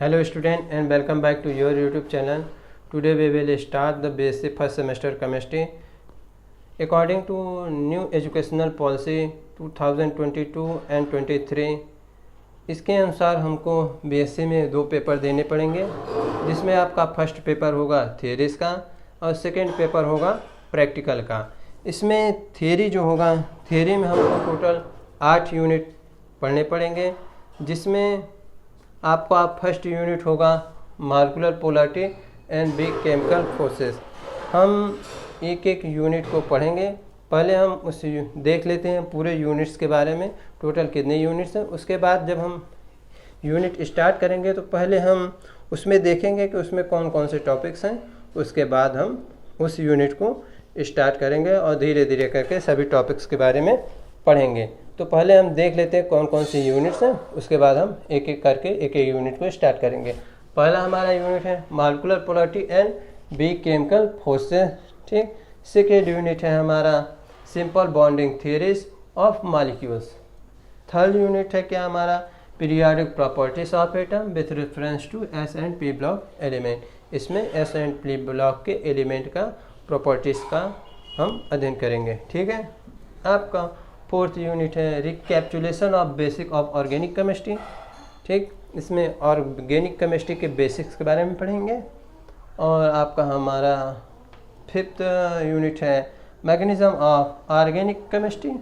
Hello student and welcome back to your YouTube channel. Today we will start the basic first semester chemistry. According to new educational policy 2022 and 23, इसके अनुसार हमको BSc में 2 paper देने पड़ेंगे, जिसमें आपका first paper होगा theories का और सेकंड पेपर होगा प्रैक्टिकल का। इसमें थियरी जो होगा, थियरी में हमको टोटल 8 यूनिट पढ़ने पड़ेंगे, जिसमें आपका फर्स्ट यूनिट होगा molecular polarity and big chemical forces. हम एक एक यूनिट को पढ़ेंगे। पहले हम उस देख लेते हैं पूरे यूनिट्स के बारे में, टोटल कितने यूनिट्स हैं। उसके बाद जब हम यूनिट स्टार्ट करेंगे तो पहले हम उसमें देखेंगे कि उसमें कौन कौन से टॉपिक्स हैं। उसके बाद हम उस यूनिट को स्टार्ट करेंगे और धीरे धीरे करके सभी टॉपिक्स के बारे में पढ़ेंगे। तो पहले हम देख लेते हैं कौन कौन सी यूनिट्स हैं, उसके बाद हम एक एक करके एक एक यूनिट को स्टार्ट करेंगे। पहला हमारा यूनिट है molecular polarity and big chemical forces, ठीक। सेकेंड यूनिट है हमारा simple bonding theories of molecules. Third unit है क्या हमारा periodic properties of atom with reference to s and p block element. इसमें एस एंड पी ब्लॉक के element का properties का हम अध्ययन करेंगे, ठीक है। आपका फोर्थ यूनिट है recapitulation of basic of organic chemistry, ठीक। इसमें ऑर्गेनिक केमिस्ट्री के बेसिक्स के बारे में पढ़ेंगे। और आपका हमारा फिफ्थ यूनिट है मैकेनिज्म ऑफ ऑर्गेनिक केमिस्ट्री।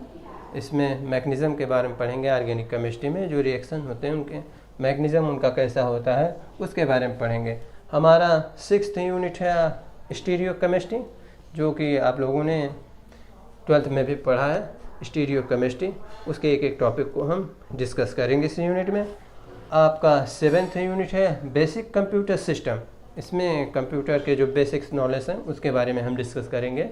इसमें मैकेनिज्म के बारे में पढ़ेंगे। ऑर्गेनिक केमिस्ट्री में जो रिएक्शन होते हैं उनके मैकेनिज्म उनका कैसा होता है उसके बारे में पढ़ेंगे। हमारा सिक्स्थ यूनिट है स्टीरियो केमिस्ट्री, जो कि आप लोगों ने 12th में भी पढ़ा है स्टीरियो केमिस्ट्री। उसके एक एक टॉपिक को हम डिस्कस करेंगे इस यूनिट में। आपका 7th यूनिट है बेसिक कंप्यूटर सिस्टम। इसमें कंप्यूटर के जो बेसिक्स नॉलेज हैं उसके बारे में हम डिस्कस करेंगे,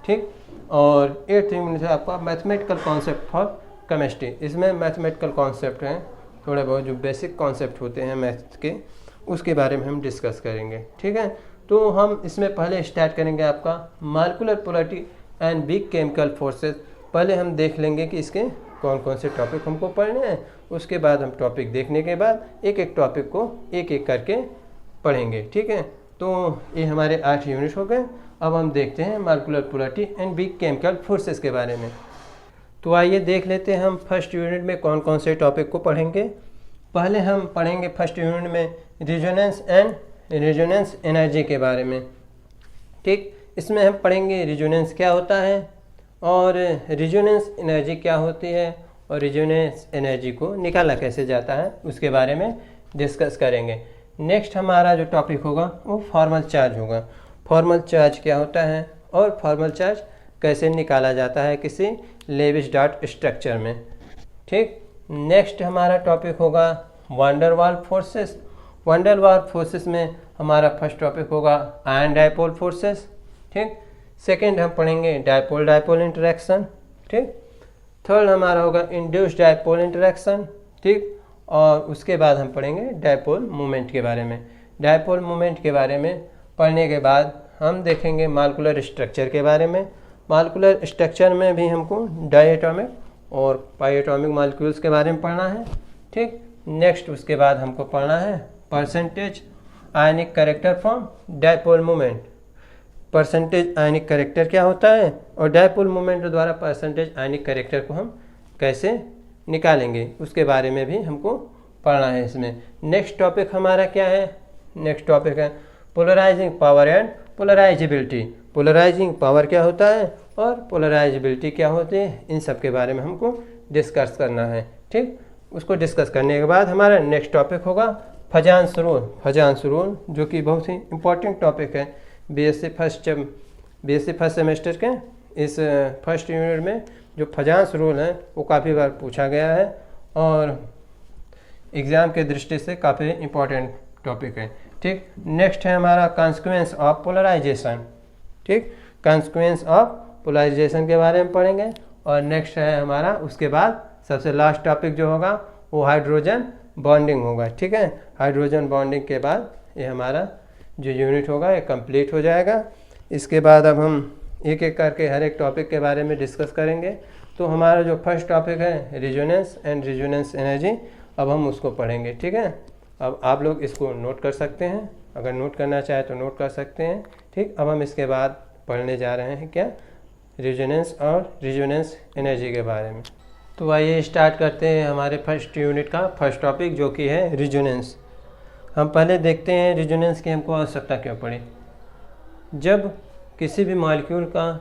ठीक। और 8th यूनिट है आपका मैथमेटिकल कॉन्सेप्ट फॉर केमिस्ट्री। इसमें मैथमेटिकल कॉन्सेप्ट हैं, थोड़े बहुत जो बेसिक कॉन्सेप्ट होते हैं मैथ्स के, उसके बारे में हम डिस्कस करेंगे, ठीक है। तो हम इसमें पहले स्टार्ट करेंगे आपका molecular polarity and big chemical forces. पहले हम देख लेंगे कि इसके कौन कौन से टॉपिक हमको पढ़ने हैं। उसके बाद हम टॉपिक देखने के बाद एक एक टॉपिक को एक एक करके पढ़ेंगे, ठीक है। तो ये हमारे 8 यूनिट हो गए। अब हम देखते हैं molecular polarity and big chemical forces के बारे में। तो आइए देख लेते हैं हम फर्स्ट यूनिट में कौन कौन से टॉपिक को पढ़ेंगे। पहले हम पढ़ेंगे फर्स्ट यूनिट में रिजोनेंस एंड रिजोनेंस एनर्जी के बारे में, ठीक। इसमें हम पढ़ेंगे रिजोनेंस क्या होता है और रिजोनेंस एनर्जी क्या होती है और रिजोनेंस एनर्जी को निकाला कैसे जाता है उसके बारे में डिस्कस करेंगे। नेक्स्ट हमारा जो टॉपिक होगा वो फॉर्मल चार्ज होगा। फॉर्मल चार्ज क्या होता है और फॉर्मल चार्ज कैसे निकाला जाता है किसी लेविस डॉट स्ट्रक्चर में, ठीक। नेक्स्ट हमारा टॉपिक होगा van der Waals forces. Van der Waals forces में हमारा फर्स्ट टॉपिक होगा आयन डाइपोल फोर्सेस, ठीक। सेकेंड हम पढ़ेंगे डाइपोल डाइपोल इंटरेक्शन, ठीक। थर्ड हमारा होगा इंड्यूस्ड डाइपोल इंटरेक्शन, ठीक। और उसके बाद हम पढ़ेंगे डाइपोल मोमेंट के बारे में। डाइपोल मोमेंट के बारे में पढ़ने के बाद हम देखेंगे मॉलिक्यूलर स्ट्रक्चर के बारे में। मॉलिक्यूलर स्ट्रक्चर में भी हमको डायटोमिक और पाईएटॉमिक मॉलिक्यूल्स के बारे में पढ़ना है, ठीक। नेक्स्ट उसके बाद हमको पढ़ना है percentage ionic character from dipole moment. Percentage ionic character क्या होता है और डाइपोल मोमेंट द्वारा परसेंटेज आयनिक कैरेक्टर को हम कैसे निकालेंगे उसके बारे में भी हमको पढ़ना है इसमें। नेक्स्ट टॉपिक हमारा क्या है, नेक्स्ट टॉपिक है polarising power and polarisability. Polarising power क्या होता है और पोलराइजेबिलिटी क्या होती है, इन सब के बारे में हमको डिस्कस करना है, ठीक। उसको डिस्कस करने के बाद हमारा नेक्स्ट टॉपिक होगा फजांस रूल। फजांस रूल जो कि बहुत ही इम्पोर्टेंट टॉपिक है बीएससी फर्स्ट सेमेस्टर के इस फर्स्ट यूनिट में। जो फजांस रूल है वो काफ़ी बार पूछा गया है और एग्ज़ाम के दृष्टि से काफ़ी इम्पोर्टेंट टॉपिक है, ठीक। नेक्स्ट है हमारा कॉन्सिक्वेंस ऑफ पोलराइजेशन, ठीक। कॉन्सिक्वेंस ऑफ पोलराइजेशन के बारे में पढ़ेंगे। और नेक्स्ट है हमारा उसके बाद सबसे लास्ट टॉपिक जो होगा वो हाइड्रोजन बॉन्डिंग होगा, ठीक है। हाइड्रोजन बॉन्डिंग के बाद ये हमारा जो यूनिट होगा ये कंप्लीट हो जाएगा। इसके बाद अब हम एक एक करके हर एक टॉपिक के बारे में डिस्कस करेंगे। तो हमारा जो फर्स्ट टॉपिक है रिजोनेंस एंड रिजोनेंस एनर्जी, अब हम उसको पढ़ेंगे, ठीक है। अब आप लोग इसको नोट कर सकते हैं, अगर नोट करना चाहे तो नोट कर सकते हैं। ठीक, अब हम इसके बाद पढ़ने जा रहे हैं क्या, रेजोनेंस और रेजोनेंस एनर्जी के बारे में। तो आइए स्टार्ट करते हैं हमारे फर्स्ट यूनिट का फर्स्ट टॉपिक, जो कि है रेजोनेंस। हम पहले देखते हैं रेजोनेंस की हमको आवश्यकता क्यों पड़ी। जब किसी भी मॉलिक्यूल का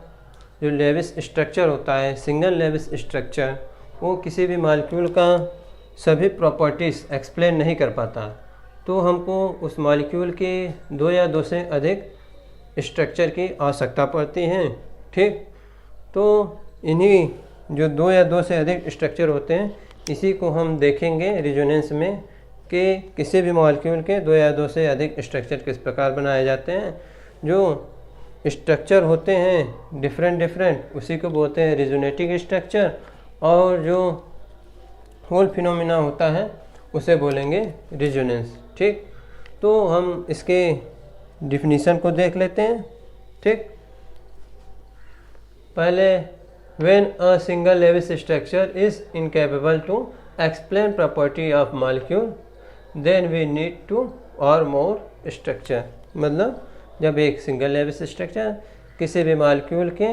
जो लेविस स्ट्रक्चर होता है, सिंगल लेविस स्ट्रक्चर, वो किसी भी मॉलिक्यूल का सभी प्रॉपर्टीज़ एक्सप्लेन नहीं कर पाता, तो हमको उस मॉलिक्यूल के 2 या 2 से अधिक स्ट्रक्चर की आवश्यकता पड़ती है। ठीक, तो इन्हीं जो 2 या 2 से अधिक स्ट्रक्चर होते हैं, इसी को हम देखेंगे रेजोनेंस में कि किसी भी मॉलिक्यूल के 2 या 2 से अधिक स्ट्रक्चर किस प्रकार बनाए जाते हैं। जो स्ट्रक्चर होते हैं डिफरेंट उसी को बोलते हैं रेजोनेटिंग स्ट्रक्चर, और जो होल फिनोमिना होता है उसे बोलेंगे रेजोनेंस। ठीक, तो हम इसके डिफिनीशन को देख लेते हैं। ठीक, पहले when a single Lewis structure is incapable to explain property of molecule then we need 2 or more structure। मतलब जब एक सिंगल लेविस स्ट्रक्चर किसी भी मॉलिक्यूल के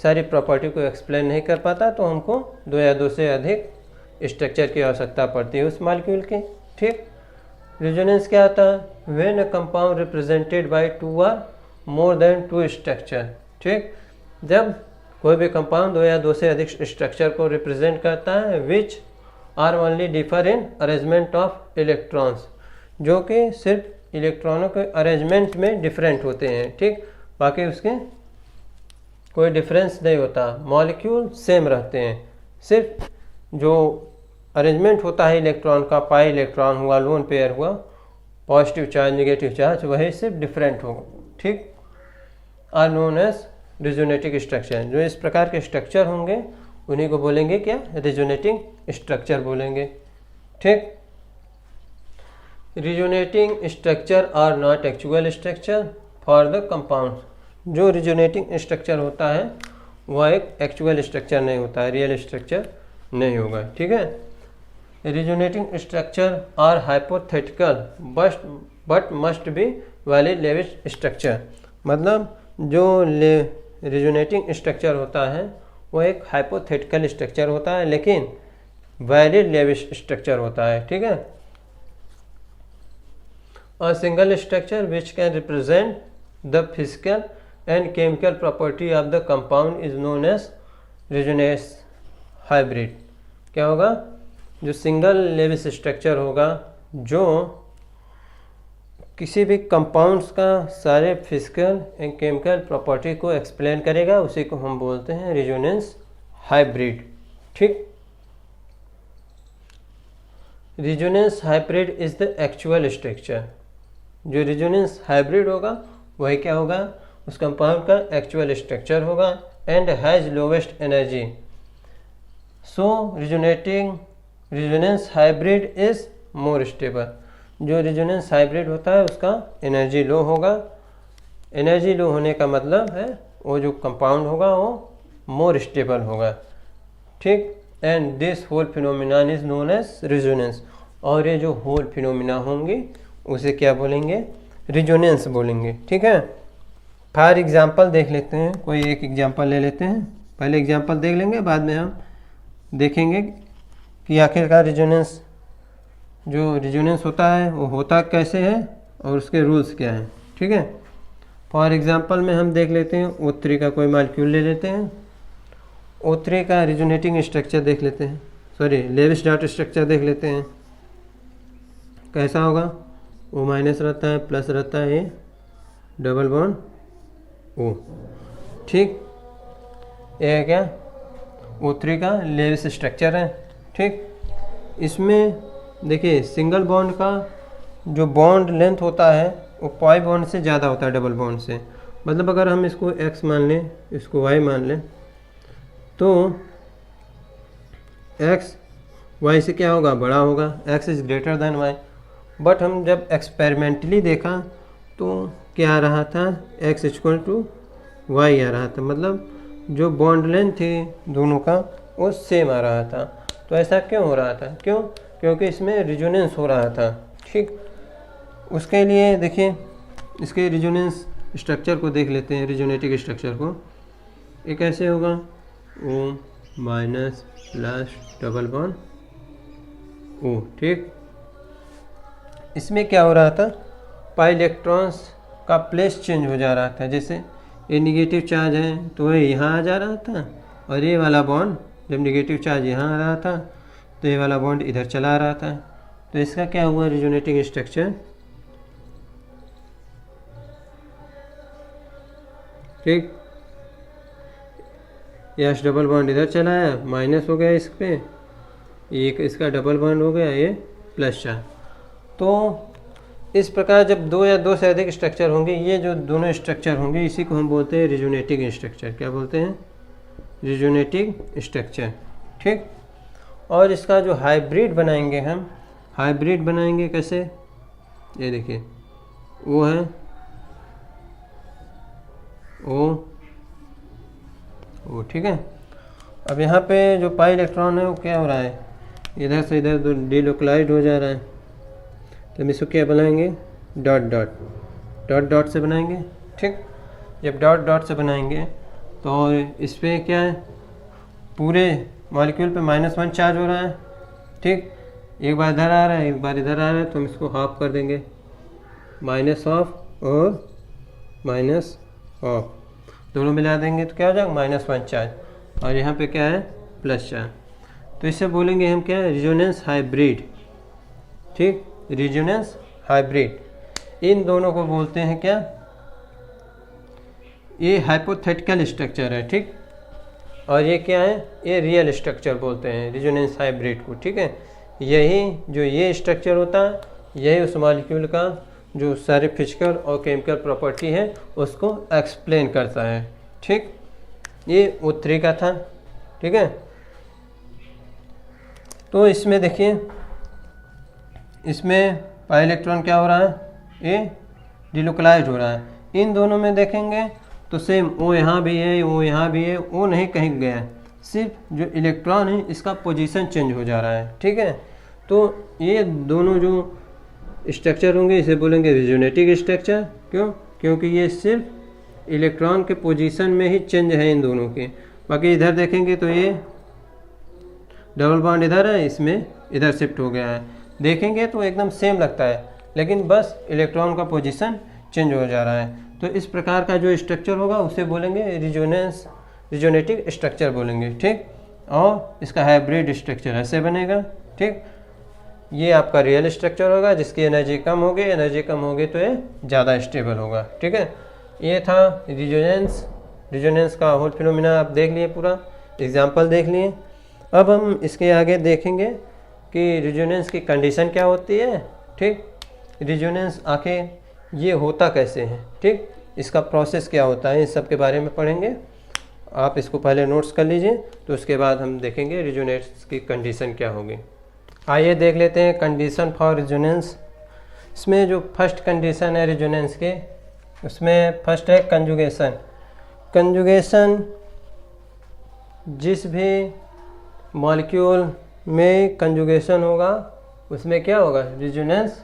सारी प्रॉपर्टी को एक्सप्लेन नहीं कर पाता, तो हमको 2 या 2 से अधिक स्ट्रक्चर की आवश्यकता पड़ती है उस मॉलिक्यूल के। ठीक, रेजोनेंस क्या आता है, when a compound represented by 2 or more than 2 structure। ठीक, जब कोई भी कंपाउंड 2 या 2 से अधिक स्ट्रक्चर को रिप्रेजेंट करता है, which are only differ in arrangement of electrons, जो कि सिर्फ इलेक्ट्रॉनों के अरेंजमेंट में डिफरेंट होते हैं। ठीक, बाकी उसके कोई डिफरेंस नहीं होता, मॉलिक्यूल सेम रहते हैं, सिर्फ जो अरेंजमेंट होता है इलेक्ट्रॉन का, पाई इलेक्ट्रॉन हुआ, लोन पेयर हुआ, पॉजिटिव चार्ज नेगेटिव चार्ज, वही सिर्फ डिफरेंट होगा। ठीक, are known as resonating structure. जो इस प्रकार के स्ट्रक्चर होंगे उन्हीं को बोलेंगे क्या, रेजोनेटिंग स्ट्रक्चर बोलेंगे। ठीक, resonating structure are not actual structure for the compound. जो रेजोनेटिंग स्ट्रक्चर होता है वह एक एक्चुअल स्ट्रक्चर नहीं होता है, रियल स्ट्रक्चर नहीं होगा। ठीक है, resonating structure are hypothetical but must be valid Lewis structure. मतलब जो रेजोनेटिंग स्ट्रक्चर होता है वो एक हाइपोथेटिकल स्ट्रक्चर होता है, लेकिन वैलिड लेविस स्ट्रक्चर होता है। ठीक है, a single structure which can represent the physical and chemical property of the compound is known as resonance hybrid. क्या होगा, जो सिंगल लेविस स्ट्रक्चर होगा जो किसी भी कंपाउंड्स का सारे फिजिकल एंड केमिकल प्रॉपर्टी को एक्सप्लेन करेगा, उसी को हम बोलते हैं रेजोनेंस हाइब्रिड। ठीक, resonance hybrid is the actual structure. जो रेजोनेंस हाइब्रिड होगा वही क्या होगा, उस कंपाउंड का एक्चुअल स्ट्रक्चर होगा, and has lowest energy. So resonance hybrid is more stable. जो रेजोनेंस हाइब्रिड होता है उसका एनर्जी लो होगा। एनर्जी लो होने का मतलब है वो जो कंपाउंड होगा वो मोर स्टेबल होगा। ठीक, and this whole phenomena is known as resonance. और ये जो होल फिनोमिना होंगे उसे क्या बोलेंगे, रेजोनेंस बोलेंगे। ठीक है, फॉर एग्जांपल देख लेते हैं, कोई एक एग्जांपल ले लेते हैं। पहले एग्जांपल देख लेंगे, बाद में हम देखेंगे कि आखिरकार रेजोनेंस जो रेजोनेंस होता है वो होता कैसे है और उसके रूल्स क्या हैं। ठीक है, फॉर एग्जांपल में हम देख लेते हैं O3 का कोई मॉलिक्यूल ले लेते हैं। O3 का रेजोनेटिंग स्ट्रक्चर देख लेते हैं, सॉरी लेविस डॉट स्ट्रक्चर देख लेते हैं। कैसा होगा, O- रहता है, प्लस रहता है, ये डबल बॉन्ड O। ठीक, ये है क्या, O3 का लेविस स्ट्रक्चर है। ठीक, इसमें देखिए सिंगल बॉन्ड का जो बॉन्ड लेंथ होता है वो पाई बॉन्ड से ज़्यादा होता है डबल बॉन्ड से। मतलब अगर हम इसको x मान लें, इसको y मान लें, तो x y से क्या होगा, बड़ा होगा, x is greater than y। But हम जब एक्सपेरिमेंटली देखा तो क्या आ रहा था, x इक्वल टू y आ रहा था। मतलब जो बॉन्ड लेंथ थी दोनों का वो सेम आ रहा था। तो ऐसा क्यों हो रहा था, क्योंकि इसमें रेजोनेंस हो रहा था। ठीक, उसके लिए देखिए इसके रिजोनेंस स्ट्रक्चर को देख लेते हैं, रिजोनेटिक स्ट्रक्चर को। ये कैसे होगा, O minus plus double bond O। ठीक, इसमें क्या हो रहा था, पाई इलेक्ट्रॉन्स का प्लेस चेंज हो जा रहा था। जैसे ये निगेटिव चार्ज है तो ये यहाँ आ जा रहा था, और ये वाला बॉन्ड जब निगेटिव चार्ज यहाँ आ रहा था तो ये वाला बॉन्ड इधर चला आ रहा था। तो इसका क्या हुआ रिजोनेटिंग स्ट्रक्चर। ठीक, यस डबल बॉन्ड इधर चला आया, माइनस हो गया इस पे, एक इसका डबल बॉन्ड हो गया, ये प्लस चार्ज। तो इस प्रकार जब दो या दो से अधिक स्ट्रक्चर होंगे, ये जो दोनों स्ट्रक्चर होंगे इसी को हम बोलते हैं रिजोनेटिंग स्ट्रक्चर। क्या बोलते हैं, रिजोनेटिंग स्ट्रक्चर। ठीक, और इसका जो हाइब्रिड बनाएंगे हम, हाइब्रिड बनाएंगे कैसे, ये देखिए वो है ओ। ठीक है, अब यहाँ पे जो पाई इलेक्ट्रॉन है वो क्या हो रहा है, इधर से इधर डिलोकलाइज्ड हो जा रहा है। तो हम इसको क्या बनाएंगे, डॉट डॉट डॉट डॉट से बनाएंगे। ठीक, जब डॉट डॉट से बनाएंगे तो इस पर क्या है, पूरे मॉलिक्यूल पे -1 चार्ज हो रहा है। ठीक, एक बार इधर आ रहा है एक बार इधर आ रहा है, तो हम इसको हाफ कर देंगे, माइनस ऑफ और माइनस ऑफ दोनों मिला देंगे तो क्या हो जाएगा, -1 चार्ज, और यहाँ पे क्या है, प्लस चार्ज। तो इसे बोलेंगे हम क्या है, रिजोनेंस हाइब्रिड। ठीक, रिजोनेंस हाइब्रिड, इन दोनों को बोलते हैं क्या, ये हाइपोथेटिकल स्ट्रक्चर है। ठीक, और ये क्या है, ये रियल स्ट्रक्चर बोलते हैं रिजोनेंस हाइब्रिड को। ठीक है, यही जो ये स्ट्रक्चर होता है, यही उस मॉलिक्यूल का जो सारे फिजिकल और केमिकल प्रॉपर्टी है उसको एक्सप्लेन करता है। ठीक, ये O3 का था। ठीक है, तो इसमें देखिए, इसमें पाई इलेक्ट्रॉन क्या हो रहा है, ये डिलोकलाइज्ड हो रहा है। इन दोनों में देखेंगे तो सेम, O यहाँ भी है, O यहाँ भी है, O नहीं कहीं गया है, सिर्फ जो इलेक्ट्रॉन है इसका पोजीशन चेंज हो जा रहा है। ठीक है, तो ये दोनों जो स्ट्रक्चर होंगे इसे बोलेंगे रिजोनेटिक स्ट्रक्चर। क्यों, क्योंकि ये सिर्फ इलेक्ट्रॉन के पोजीशन में ही चेंज है इन दोनों के। बाकी इधर देखेंगे तो ये डबल बॉन्ड इधर है, इसमें इधर शिफ्ट हो गया है, देखेंगे तो एकदम सेम लगता है, लेकिन बस इलेक्ट्रॉन का पोजीशन चेंज हो जा रहा है। तो इस प्रकार का जो स्ट्रक्चर होगा उसे बोलेंगे रिजोनेटिक स्ट्रक्चर बोलेंगे। ठीक, और इसका हाइब्रिड स्ट्रक्चर ऐसे बनेगा। ठीक, ये आपका रियल स्ट्रक्चर होगा जिसकी एनर्जी कम होगी, एनर्जी कम होगी तो ये ज़्यादा स्टेबल होगा। ठीक है, ये था रिजोनेंस का होल फिनोमिना आप देख लिए, पूरा एग्जाम्पल देख लिए। अब हम इसके आगे देखेंगे कि रिजोनेंस की कंडीशन क्या होती है। ठीक, रिजोनेंस आखिर ये होता कैसे है, ठीक, इसका प्रोसेस क्या होता है, इस सब के बारे में पढ़ेंगे। आप इसको पहले नोट्स कर लीजिए, तो उसके बाद हम देखेंगे रिजोनेंस की कंडीशन क्या होगी। आइए देख लेते हैं कंडीशन फॉर रिजोनेंस। इसमें जो फर्स्ट कंडीशन है रिजोनेंस के, उसमें फर्स्ट है कंजुगेशन। कंजुगेशन जिस भी मॉलिक्यूल में कंजुगेशन होगा उसमें क्या होगा, रिजोनेंस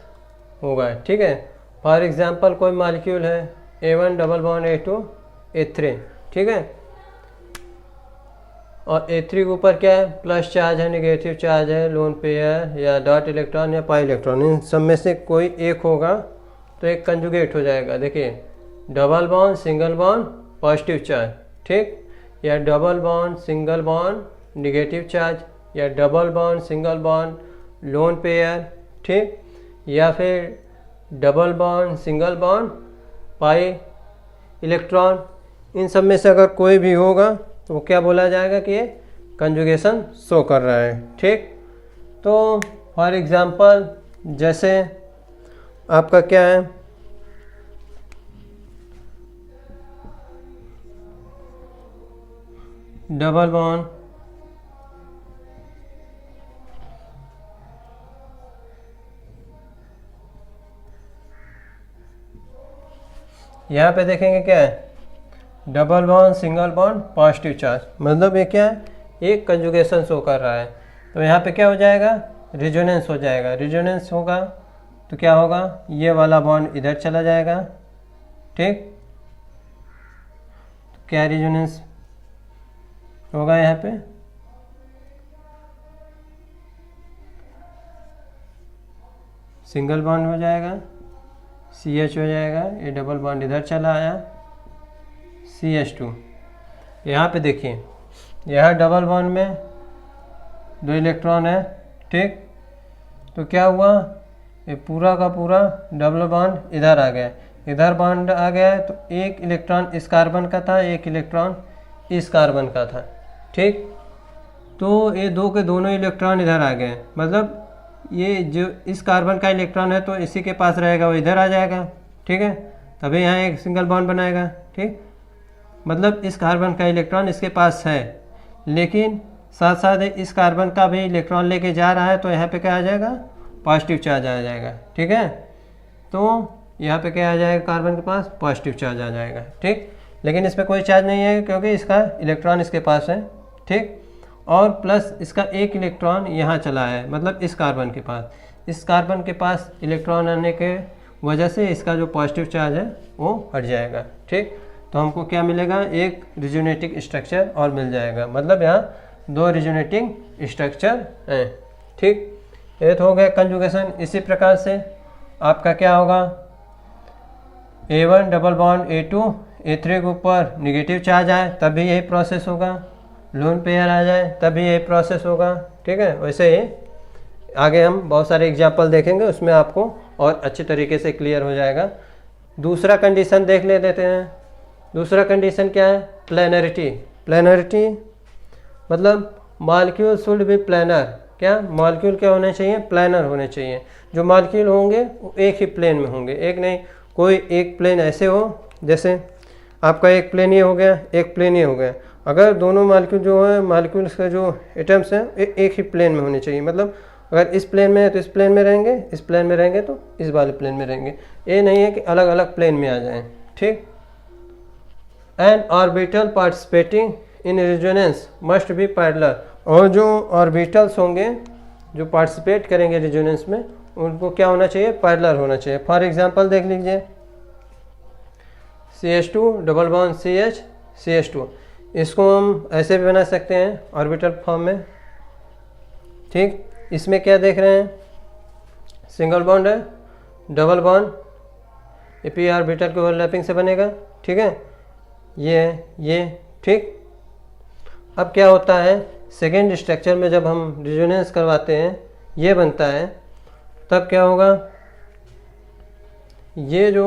होगा। ठीक है, फॉर एग्जांपल कोई मॉलिक्यूल है A1 double bond A2 A3। ठीक है, और A3 के ऊपर क्या है, प्लस चार्ज है, नेगेटिव चार्ज है, लोन पेयर या डॉट इलेक्ट्रॉन या पाई इलेक्ट्रॉन, इन सब में से कोई एक होगा तो एक कंजुगेट हो जाएगा। देखिए, double bond single bond positive charge, ठीक, या double bond single bond negative charge, या double bond single bond lone pair, ठीक, या फिर double bond single bond pi electron. इन सब में से अगर कोई भी होगा तो वो क्या बोला जाएगा कि ये कंजुगेशन शो कर रहा है। ठीक, तो फॉर एग्जांपल जैसे आपका क्या है, डबल बॉन्ड यहाँ पे देखेंगे क्या है, double bond single bond positive charge, मतलब ये क्या है, एक कंजुगेशन शो कर रहा है। तो यहाँ पे क्या हो जाएगा, रिजोनेंस हो जाएगा। रिजोनेंस होगा तो क्या होगा, ये वाला बॉन्ड इधर चला जाएगा, ठीक। तो क्या रेजोनेंस होगा यहाँ पे, सिंगल बॉन्ड हो जाएगा, CH हो जाएगा, ये डबल बॉन्ड इधर चला आया, CH2। यहाँ पे देखिए, यहाँ डबल बॉन्ड में 2 इलेक्ट्रॉन है, ठीक। तो क्या हुआ, ये पूरा का पूरा डबल बॉन्ड इधर आ गया, इधर बॉन्ड आ गया, तो एक इलेक्ट्रॉन इस कार्बन का था, एक इलेक्ट्रॉन इस कार्बन का था, ठीक। तो ये दो के दोनों इलेक्ट्रॉन इधर आ गए, मतलब ये जो इस कार्बन का इलेक्ट्रॉन है तो इसी के पास रहेगा, वो इधर आ जाएगा, ठीक है, तभी यहाँ एक सिंगल बॉन्ड बनाएगा, ठीक। मतलब इस कार्बन का इलेक्ट्रॉन इसके पास है, लेकिन साथ साथ इस कार्बन का भी इलेक्ट्रॉन लेके जा रहा है, तो यहाँ पे क्या आ जाएगा, पॉजिटिव चार्ज आ जाएगा, ठीक है। तो यहाँ पे क्या आ जाएगा, कार्बन के पास पॉजिटिव चार्ज आ जाएगा, ठीक। लेकिन इस पर कोई चार्ज नहीं है क्योंकि इसका इलेक्ट्रॉन इसके पास है, ठीक। और प्लस इसका एक इलेक्ट्रॉन यहाँ चला है, मतलब इस कार्बन के पास, इस कार्बन के पास इलेक्ट्रॉन आने के वजह से इसका जो पॉजिटिव चार्ज है वो हट जाएगा, ठीक। तो हमको क्या मिलेगा, एक रिजोनेटिंग स्ट्रक्चर और मिल जाएगा, मतलब यहाँ 2 रिजोनेटिंग स्ट्रक्चर हैं, ठीक। ये तो हो गया कंजुगेशन। इसी प्रकार से आपका क्या होगा, A1 double bond A2 A3 के ऊपर निगेटिव चार्ज आए तब भी यही प्रोसेस होगा, लोन पेयर आ जाए तब भी यही प्रोसेस होगा, ठीक है। वैसे ही आगे हम बहुत सारे एग्जाम्पल देखेंगे, उसमें आपको और अच्छे तरीके से क्लियर हो जाएगा। दूसरा कंडीशन देख लेते हैं। दूसरा कंडीशन क्या है, प्लेनरिटी। प्लेनरिटी मतलब मॉलिक्यूल शुड बी प्लेनर। क्या मॉलिक्यूल क्या होने चाहिए, प्लेनर होने चाहिए। जो मॉलिक्यूल होंगे वो एक ही प्लेन में होंगे, एक नहीं, कोई एक प्लेन ऐसे हो, जैसे आपका एक प्लेन ये हो गया, एक प्लेन ये हो गया। अगर दोनों मॉलिक्यूल जो है, मॉलिक्यूल्स का जो एटम्स हैं एक ही प्लेन में होने चाहिए, मतलब अगर इस प्लेन में है तो इस प्लेन में रहेंगे, इस प्लेन में रहेंगे तो इस वाले प्लेन में रहेंगे। ये नहीं है कि अलग अलग प्लेन में आ जाएं, ठीक। N orbital participating in resonance must be parallel. और जो ऑर्बिटल्स होंगे जो पार्टिसिपेट करेंगे रेजोनेंस में, उनको क्या होना चाहिए, पैरेलल होना चाहिए। फॉर एग्जांपल देख लीजिए, CH2 double bond CH CH2, इसको हम ऐसे भी बना सकते हैं ऑर्बिटल फॉर्म में, ठीक। इसमें क्या देख रहे हैं, सिंगल बॉन्ड है, डबल बॉन्ड p ऑर्बिटल के ओवरलैपिंग से बनेगा, ठीक है, ये ठीक। अब क्या होता है, सेकेंड स्ट्रक्चर में जब हम रेजोनेंस करवाते हैं, ये बनता है, तब क्या होगा, ये जो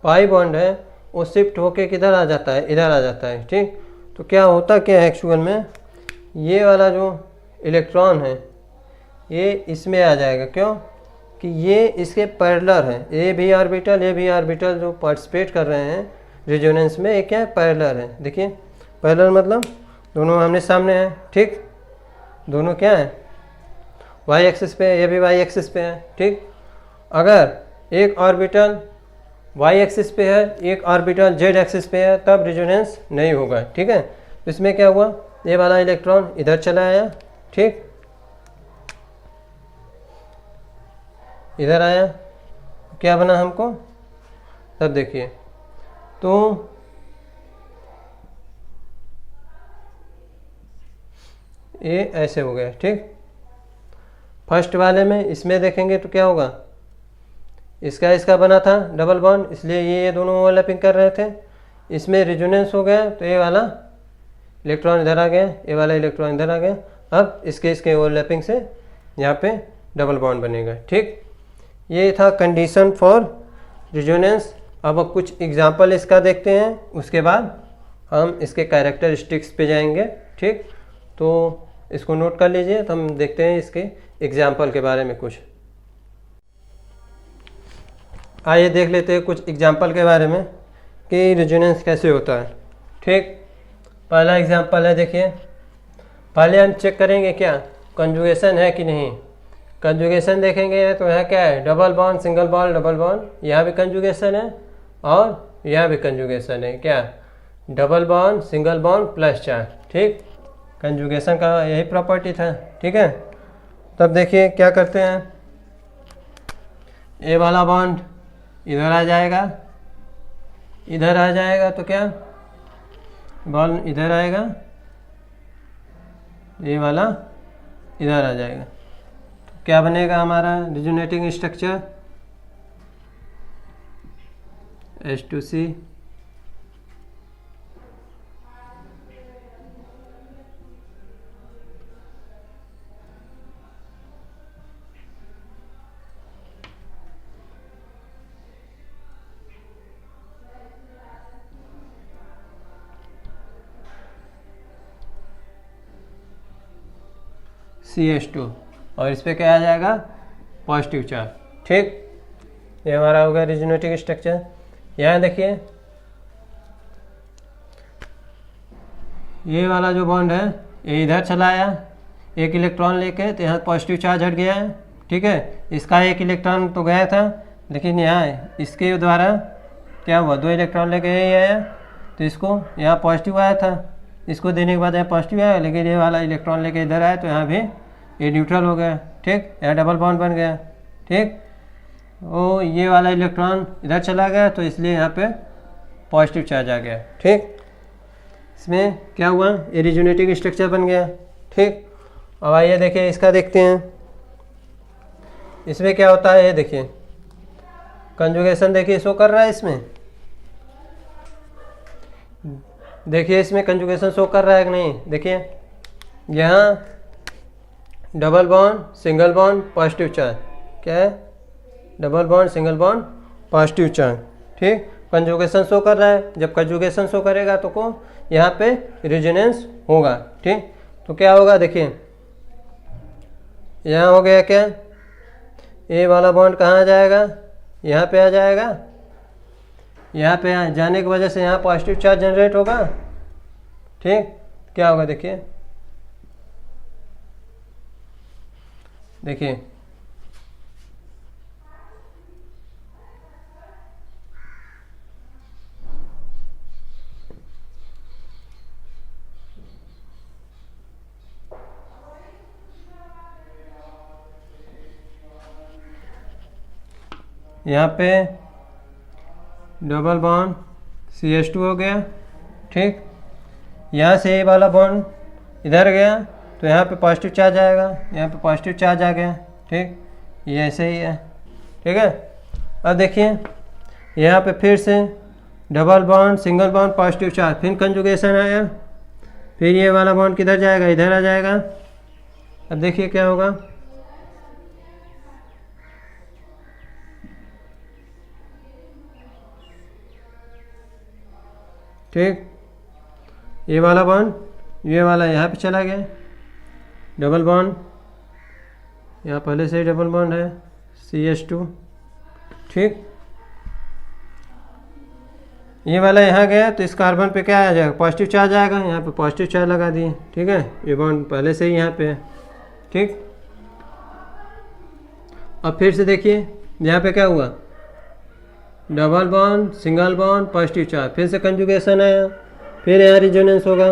पाई बॉन्ड है वो शिफ्ट होके किधर आ जाता है, इधर आ जाता है, ठीक। तो क्या होता क्या है एक्चुअल में, ये वाला जो इलेक्ट्रॉन है ये इसमें आ जाएगा, क्यों कि ये इसके पैरेलल है। ये भी ऑर्बिटल जो पार्टिसिपेट कर रहे हैं रेजोनेंस में, एक क्या है, पैरेलल है। देखिए पैरेलल मतलब दोनों आमने सामने हैं, ठीक। दोनों क्या है, वाई एक्सिस पे है, ये भी वाई एक्सिस पे है, ठीक। अगर एक ऑर्बिटल वाई एक्सिस पे है, एक ऑर्बिटल जेड एक्सिस पे है, तब रेजोनेंस नहीं होगा, ठीक है। तो इसमें क्या हुआ, ये वाला इलेक्ट्रॉन इधर चला आया, ठीक, इधर आया, क्या बना हमको, तब देखिए, तो ये ऐसे हो गया, ठीक। फर्स्ट वाले में इसमें देखेंगे तो क्या होगा, इसका बना था डबल बॉन्ड, इसलिए ये दोनों ओवरलैपिंग कर रहे थे। इसमें रेजोनेंस हो गया तो ये वाला इलेक्ट्रॉन इधर आ गया, ये वाला इलेक्ट्रॉन इधर आ गया। अब इसके ओवरलैपिंग से यहाँ पे डबल बॉन्ड बनेगा, ठीक। ये था कंडीशन फॉर रेजोनेंस। अब कुछ एग्जांपल इसका देखते हैं, उसके बाद हम इसके कैरेक्टरिस्टिक्स पे जाएंगे, ठीक। तो इसको नोट कर लीजिए, तो हम देखते हैं इसके एग्जाम्पल के बारे में कुछ। आइए देख लेते हैं कुछ एग्जाम्पल के बारे में कि रेजोनेंस कैसे होता है, ठीक। पहला एग्जाम्पल है, देखिए, पहले हम चेक करेंगे क्या कंजुगेशन है कि नहीं। कंजुगेशन देखेंगे तो यहाँ क्या है, double bond single bond double bond, यहाँ भी कंजुगेशन है और यहाँ भी कंजुगेशन है, क्या double bond single bond plus charge, ठीक। कंजुगेशन का यही प्रॉपर्टी था, ठीक है। तब देखिए क्या करते हैं, ए वाला बॉन्ड इधर आ जाएगा, इधर आ जाएगा तो क्या बॉन्ड इधर आएगा, ये वाला इधर आ जाएगा। तो क्या बनेगा हमारा रिजोनेटिंग स्ट्रक्चर H2C CH2 और इस पे क्या आ जाएगा पॉजिटिव चार्ज। ठीक, ये हमारा होगा रिजोनेटिंग स्ट्रक्चर। यहाँ देखिए ये वाला जो बॉन्ड है ये इधर चला आया एक इलेक्ट्रॉन लेके, तो यहाँ पॉजिटिव चार्ज हट गया है। ठीक है, इसका एक इलेक्ट्रॉन तो गया था, लेकिन यहाँ इसके द्वारा क्या हुआ, 2 इलेक्ट्रॉन लेके यही आया, तो इसको यहाँ पॉजिटिव आया था, इसको देने के बाद यहाँ पॉजिटिव आया, लेकिन ये वाला इलेक्ट्रॉन लेके इधर आया तो यहाँ भी ये न्यूट्रल हो गया। ठीक, यहाँ डबल बॉन्ड बन गया। ठीक, वो ये वाला इलेक्ट्रॉन इधर चला गया तो इसलिए यहाँ पे पॉजिटिव चार्ज आ गया। ठीक, इसमें क्या हुआ, ये रिजोनेटिंग स्ट्रक्चर बन गया। ठीक, अब आइए देखिए इसका देखते हैं, इसमें क्या होता है। ये देखिए कंजुगेशन देखिए शो कर रहा है इसमें, देखिए इसमें कंजुगेशन शो कर रहा है कि नहीं। देखिए यहाँ double bond single bond positive charge, क्या है double bond single bond positive charge. ठीक, कंजुगेशन शो कर रहा है, जब कंजुगेशन शो करेगा तो को यहाँ पे रेजोनेंस होगा। ठीक, तो क्या होगा देखिए यहाँ हो गया क्या, ए वाला बॉन्ड कहाँ आ जाएगा, यहाँ पे आ जाएगा, यहाँ पे जाने की वजह से यहाँ पॉजिटिव चार्ज जनरेट होगा। ठीक, क्या होगा देखिए, देखिए यहाँ पे डबल बॉन्ड CH2 हो गया। ठीक, यहाँ से ये वाला बॉन्ड इधर गया तो यहाँ पे पॉजिटिव चार्ज आएगा, यहाँ पे पॉजिटिव चार्ज आ गया। ठीक, ये ऐसे ही है। ठीक है, अब देखिए यहाँ पे फिर से double bond single bond positive charge, फिर कंजुगेशन आया, फिर ये वाला बॉन्ड किधर जाएगा, इधर आ जाएगा। अब देखिए क्या होगा, ठीक, ये वाला बॉन्ड ये वाला यहाँ पे चला गया, डबल बॉन्ड यहाँ पहले से ही डबल बॉन्ड है CH2। ठीक, ये वाला यहाँ गया तो इस कार्बन पे क्या आ जाएगा, पॉजिटिव चार्ज आएगा, यहाँ पे पॉजिटिव चार्ज लगा दिए। ठीक है, ये बॉन्ड पहले से ही यहाँ पे है। ठीक, अब फिर से देखिए यहाँ पे क्या हुआ, double bond single bond positive charge, फिर से कंजुगेशन आया, फिर यहाँ रिजोनेंस होगा,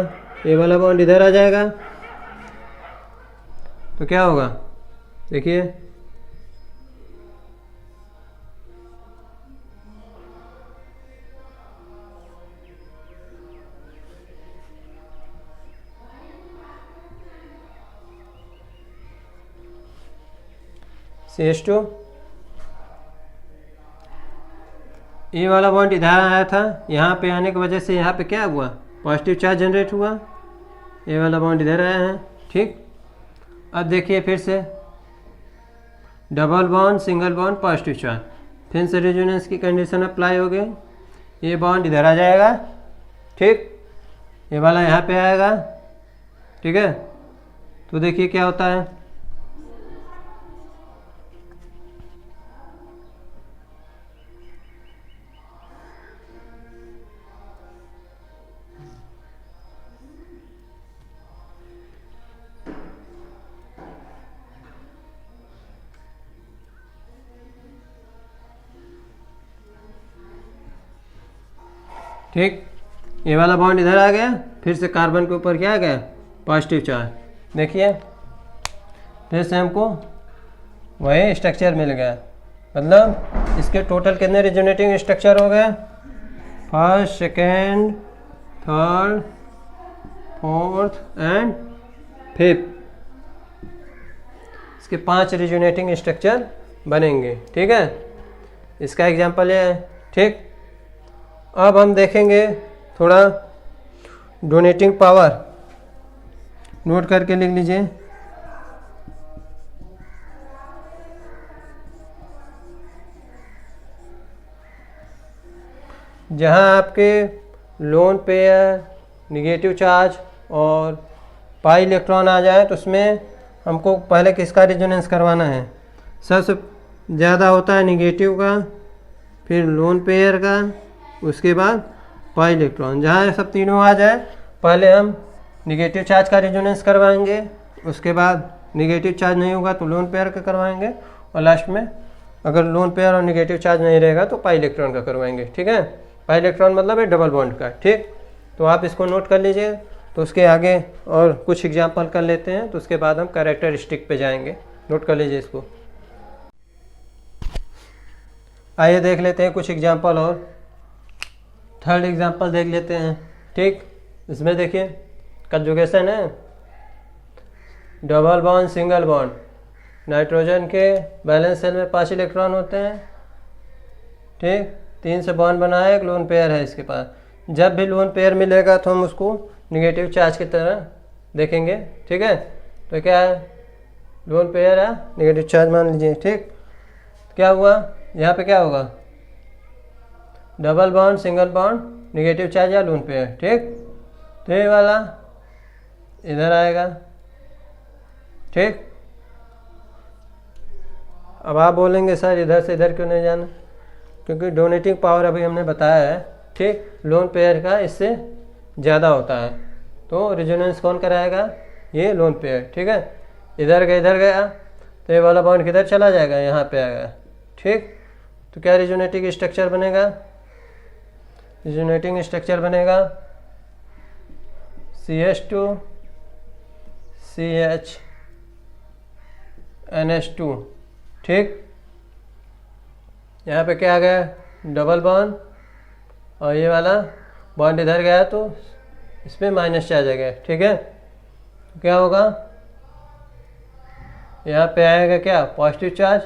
ये वाला बॉन्ड इधर आ जाएगा तो क्या होगा देखिए, CH2 ये वाला बॉन्ड इधर आया था, यहाँ पे आने की वजह से यहाँ पे क्या हुआ, पॉजिटिव चार्ज जनरेट हुआ, ये वाला बॉन्ड इधर आया है। ठीक, अब देखिए फिर से double bond single bond positive charge, फिर से रेजोनेंस की कंडीशन अप्लाई हो गई, ये बॉन्ड इधर आ जाएगा। ठीक, ये वाला यहाँ पे आएगा। ठीक है, तो देखिए क्या होता है, ठीक, ये वाला बॉन्ड इधर आ गया, फिर से कार्बन के ऊपर क्या आ गया, पॉजिटिव चार्ज। देखिए फिर से हमको वही स्ट्रक्चर मिल गया। मतलब इसके टोटल कितने रिजोनेटिंग स्ट्रक्चर हो गए? First, second, third, fourth and fifth, इसके 5 रिजोनेटिंग स्ट्रक्चर बनेंगे। ठीक है, इसका एग्जांपल ये है। ठीक, अब हम देखेंगे थोड़ा डोनेटिंग पावर, नोट करके लिख लीजिए। जहाँ आपके लोन पेयर, निगेटिव चार्ज और पाई इलेक्ट्रॉन आ जाए तो उसमें हमको पहले किसका रेजोनेंस करवाना है? सबसे ज़्यादा होता है निगेटिव का, फिर लोन पेयर का, उसके बाद पाई इलेक्ट्रॉन। जहाँ सब तीनों आ जाए पहले हम निगेटिव चार्ज का रेजोनेंस करवाएंगे, उसके बाद निगेटिव चार्ज नहीं होगा तो लोन पेयर का करवाएंगे, और लास्ट में अगर लोन पेयर और निगेटिव चार्ज नहीं रहेगा तो पाई इलेक्ट्रॉन का करवाएंगे। ठीक है, पाई इलेक्ट्रॉन मतलब है डबल बॉन्ड का। ठीक, तो आप इसको नोट कर लीजिए। तो उसके आगे और कुछ एग्जांपल कर लेते हैं, तो उसके बाद हम कैरेक्टरिस्टिक पे जाएंगे। नोट कर लीजिए इसको। आइए देख लेते हैं कुछ एग्जांपल और। थर्ड एग्जांपल देख लेते हैं। ठीक, इसमें देखिए कंजुगेशन है, double bond single bond. Nitrogen के बैलेंस सेल में 5 इलेक्ट्रॉन होते हैं। ठीक, 3 से बॉन्ड बना है, एक लोन पेयर है इसके पास। जब भी लोन पेयर मिलेगा तो हम उसको निगेटिव चार्ज की तरह देखेंगे। ठीक है, तो क्या है, लोन पेयर है, निगेटिव चार्ज मान लीजिए। ठीक, क्या हुआ यहाँ पे, क्या होगा? Double bond single bond, negative charge या लोन पेयर। ठीक, तो ये वाला इधर आएगा। ठीक, अब आप बोलेंगे सर इधर से इधर क्यों नहीं जाना? क्योंकि डोनेटिंग पावर अभी हमने बताया है। ठीक, लोन पेयर का इससे ज़्यादा होता है, तो रेजोनेंस कौन कराएगा? ये लोन पेयर। ठीक है, इधर गया तो ये वाला बॉन्ड किधर चला जाएगा? यहाँ पे आएगा। ठीक, तो क्या रेजोनेटिंग स्ट्रक्चर बनेगा? रेजोनेटिंग स्ट्रक्चर बनेगा CH2 CH NH2। ठीक, यहाँ पे क्या आ गया? डबल बॉन्ड, और ये वाला बॉन्ड इधर गया तो इसमें माइनस चार्ज आ गया। ठीक है, तो क्या होगा? यहाँ पे आएगा क्या? Positive charge.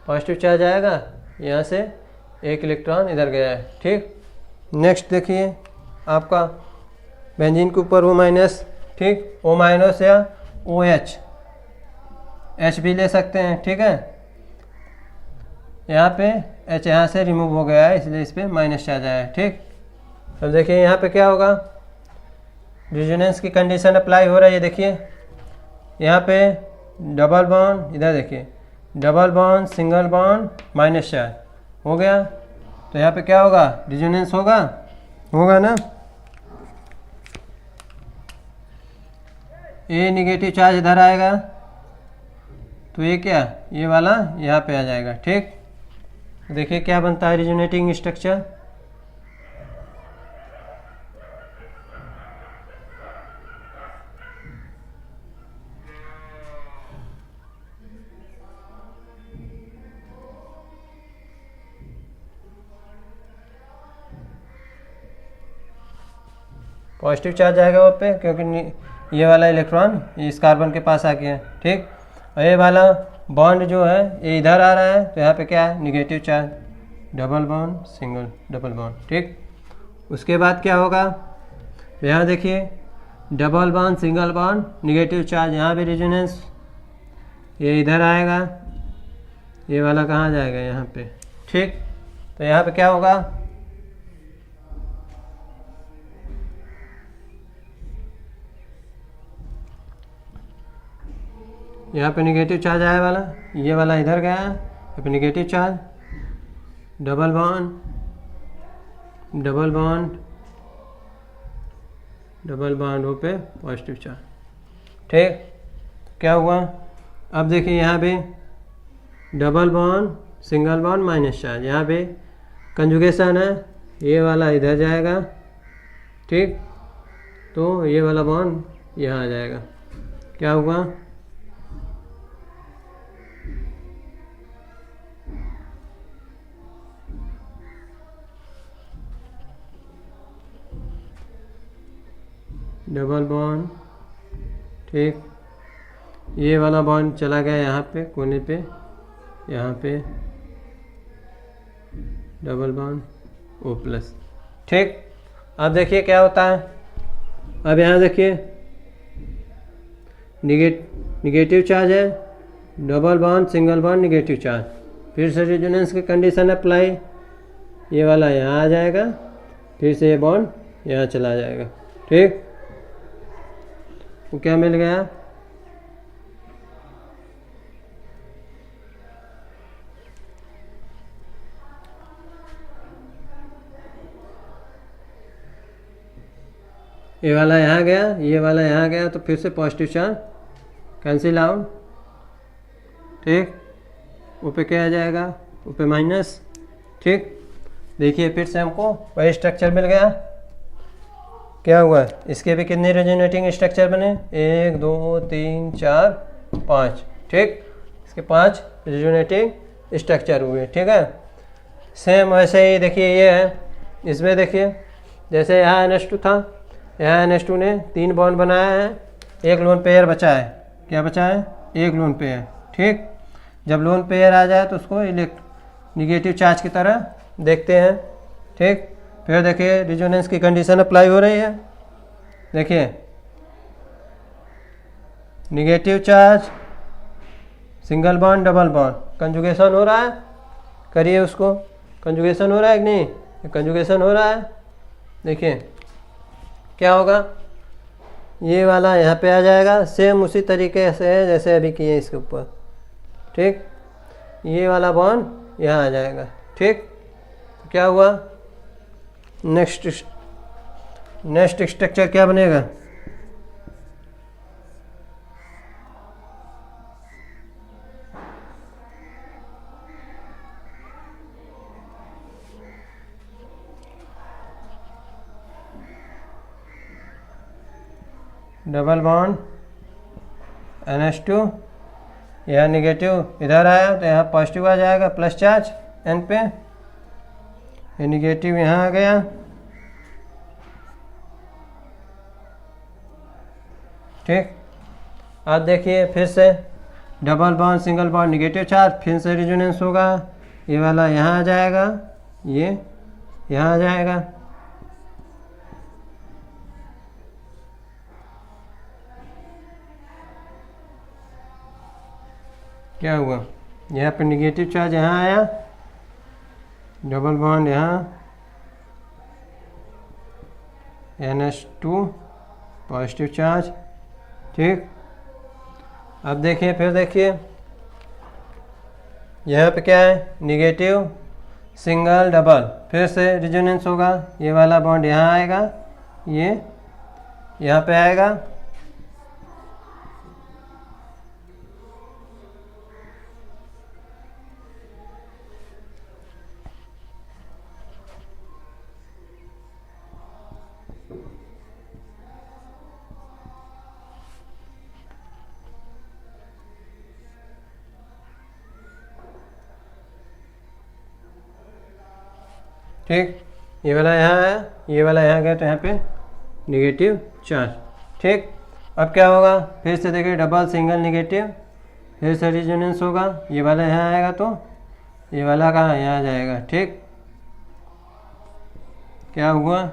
पॉजिटिव चार्ज आएगा, यहाँ से एक इलेक्ट्रॉन इधर गया है। ठीक, नेक्स्ट देखिए आपका बेंजीन के ऊपर O-। ठीक, O- या OH, H भी ले सकते हैं। ठीक है, यहाँ पे H यहाँ से रिमूव हो गया है, इसलिए इस पर माइनस चार्ज आया है। ठीक, अब देखिए यहाँ पे क्या होगा? रेजोनेंस की कंडीशन अप्लाई हो रहा है। ये देखिए यहाँ पे डबल बॉन्ड, इधर देखिए double bond single bond minus charge हो गया, तो यहाँ पे क्या होगा? रेजोनेंस होगा ना। ए निगेटिव चार्ज इधर आएगा, तो ये क्या, ये वाला यहाँ पे आ जाएगा। ठीक, देखिए क्या बनता है रेजोनेटिंग स्ट्रक्चर। पॉजिटिव चार्ज आएगा वहाँ पे, क्योंकि ये वाला इलेक्ट्रॉन इस कार्बन के पास आ गया है। ठीक, और ये वाला बॉन्ड जो है ये इधर आ रहा है, तो यहाँ पे क्या है? Negative charge, double bond single double bond. ठीक, उसके बाद क्या होगा? यहाँ देखिए double bond single bond negative charge, यहाँ भी रेजोनेंस, ये इधर आएगा, ये वाला कहाँ जाएगा? यहाँ पे। ठीक, तो यहाँ पे क्या होगा? यहाँ पे निगेटिव चार्ज आया वाला, ये वाला इधर गया, यहाँ पे negative charge, double bond double bond double bond हो पे पॉजिटिव चार्ज। ठीक, क्या हुआ? अब देखिए यहाँ पे double bond single bond minus charge, यहाँ पे कंजुगेशन है, ये वाला इधर जाएगा। ठीक, तो ये वाला बॉन्ड यहाँ आ जाएगा। क्या हुआ? डबल बॉन्ड, ठीक। ये वाला बॉन्ड चला गया यहाँ पे कोने पे, यहाँ पे डबल बॉन्ड O+, ठीक। अब देखिए क्या होता है। अब यहाँ देखिए निगेटिव चार्ज है, double bond, single bond, negative charge. फिर से रेजोनेंस की कंडीशन अप्लाई, ये वाला यहाँ आ जाएगा, फिर से ये बॉन्ड यहाँ चला जाएगा, ठीक। तो क्या मिल गया, ये वाला यहाँ गया, ये वाला यहाँ गया, तो फिर से पॉजिटिव चार्ज कैंसिल आउट, ठीक। ऊपर क्या आ जाएगा, ऊपर माइनस, ठीक। देखिए फिर से हमको वही स्ट्रक्चर मिल गया। क्या हुआ, इसके भी कितने रेजोनेटिंग स्ट्रक्चर बने, 1 2 3 4 5, ठीक। इसके 5 रेजोनेटिंग स्ट्रक्चर हुए, ठीक है। सेम वैसे ही देखिए ये है, इसमें देखिए जैसे यहाँ NH2 था, यहाँ NH2 ने 3 बॉन्ड बनाया है, एक लोन पेयर बचा है। क्या बचा है, एक लोन पेयर, ठीक। जब लोन पेयर आ जाए तो उसको निगेटिव चार्ज की तरह देखते हैं, ठीक। फिर देखिए रिजोनेंस की कंडीशन अप्लाई हो रही है। देखिए negative charge, single bond, double bond, conjugation हो रहा है। करिए उसको, कंजुगेशन हो रहा है कि नहीं, कंजुगेशन हो रहा है। देखिए क्या होगा, ये वाला यहाँ पे आ जाएगा, सेम उसी तरीके से है जैसे अभी किए इसके ऊपर, ठीक। ये वाला बॉन्ड यहाँ आ जाएगा, ठीक। तो क्या हुआ, नेक्स्ट स्ट्रक्चर क्या बनेगा, डबल बॉन्ड NH2, यहाँ निगेटिव इधर आया तो यहाँ पॉजिटिव आ जाएगा, प्लस चार्ज N पे, ये निगेटिव यहाँ आ गया, ठीक। अब देखिए फिर से double bond, single bond, negative charge, फिर से रेजोनेंस होगा, ये वाला यहाँ आ जाएगा, ये यहाँ आ जाएगा, क्या हुआ, यहाँ पे निगेटिव चार्ज यहाँ आया, डबल बॉन्ड यहाँ, NH2 पॉजिटिव चार्ज, ठीक। अब देखिए फिर देखिए यहाँ पे क्या है, निगेटिव, सिंगल, डबल, फिर से रेजोनेंस होगा, ये वाला बॉन्ड यहाँ आएगा, ये यहाँ पे आएगा, ठीक। ये वाला यहाँ आया, ये वाला यहाँ गया, तो यहाँ पे निगेटिव चार्ज, ठीक। अब क्या होगा, फिर से देखिए डबल, सिंगल, निगेटिव, फिर से रेजोनेंस होगा, ये वाला यहाँ आएगा तो ये वाला कहाँ यहाँ जाएगा, ठीक। क्या हुआ,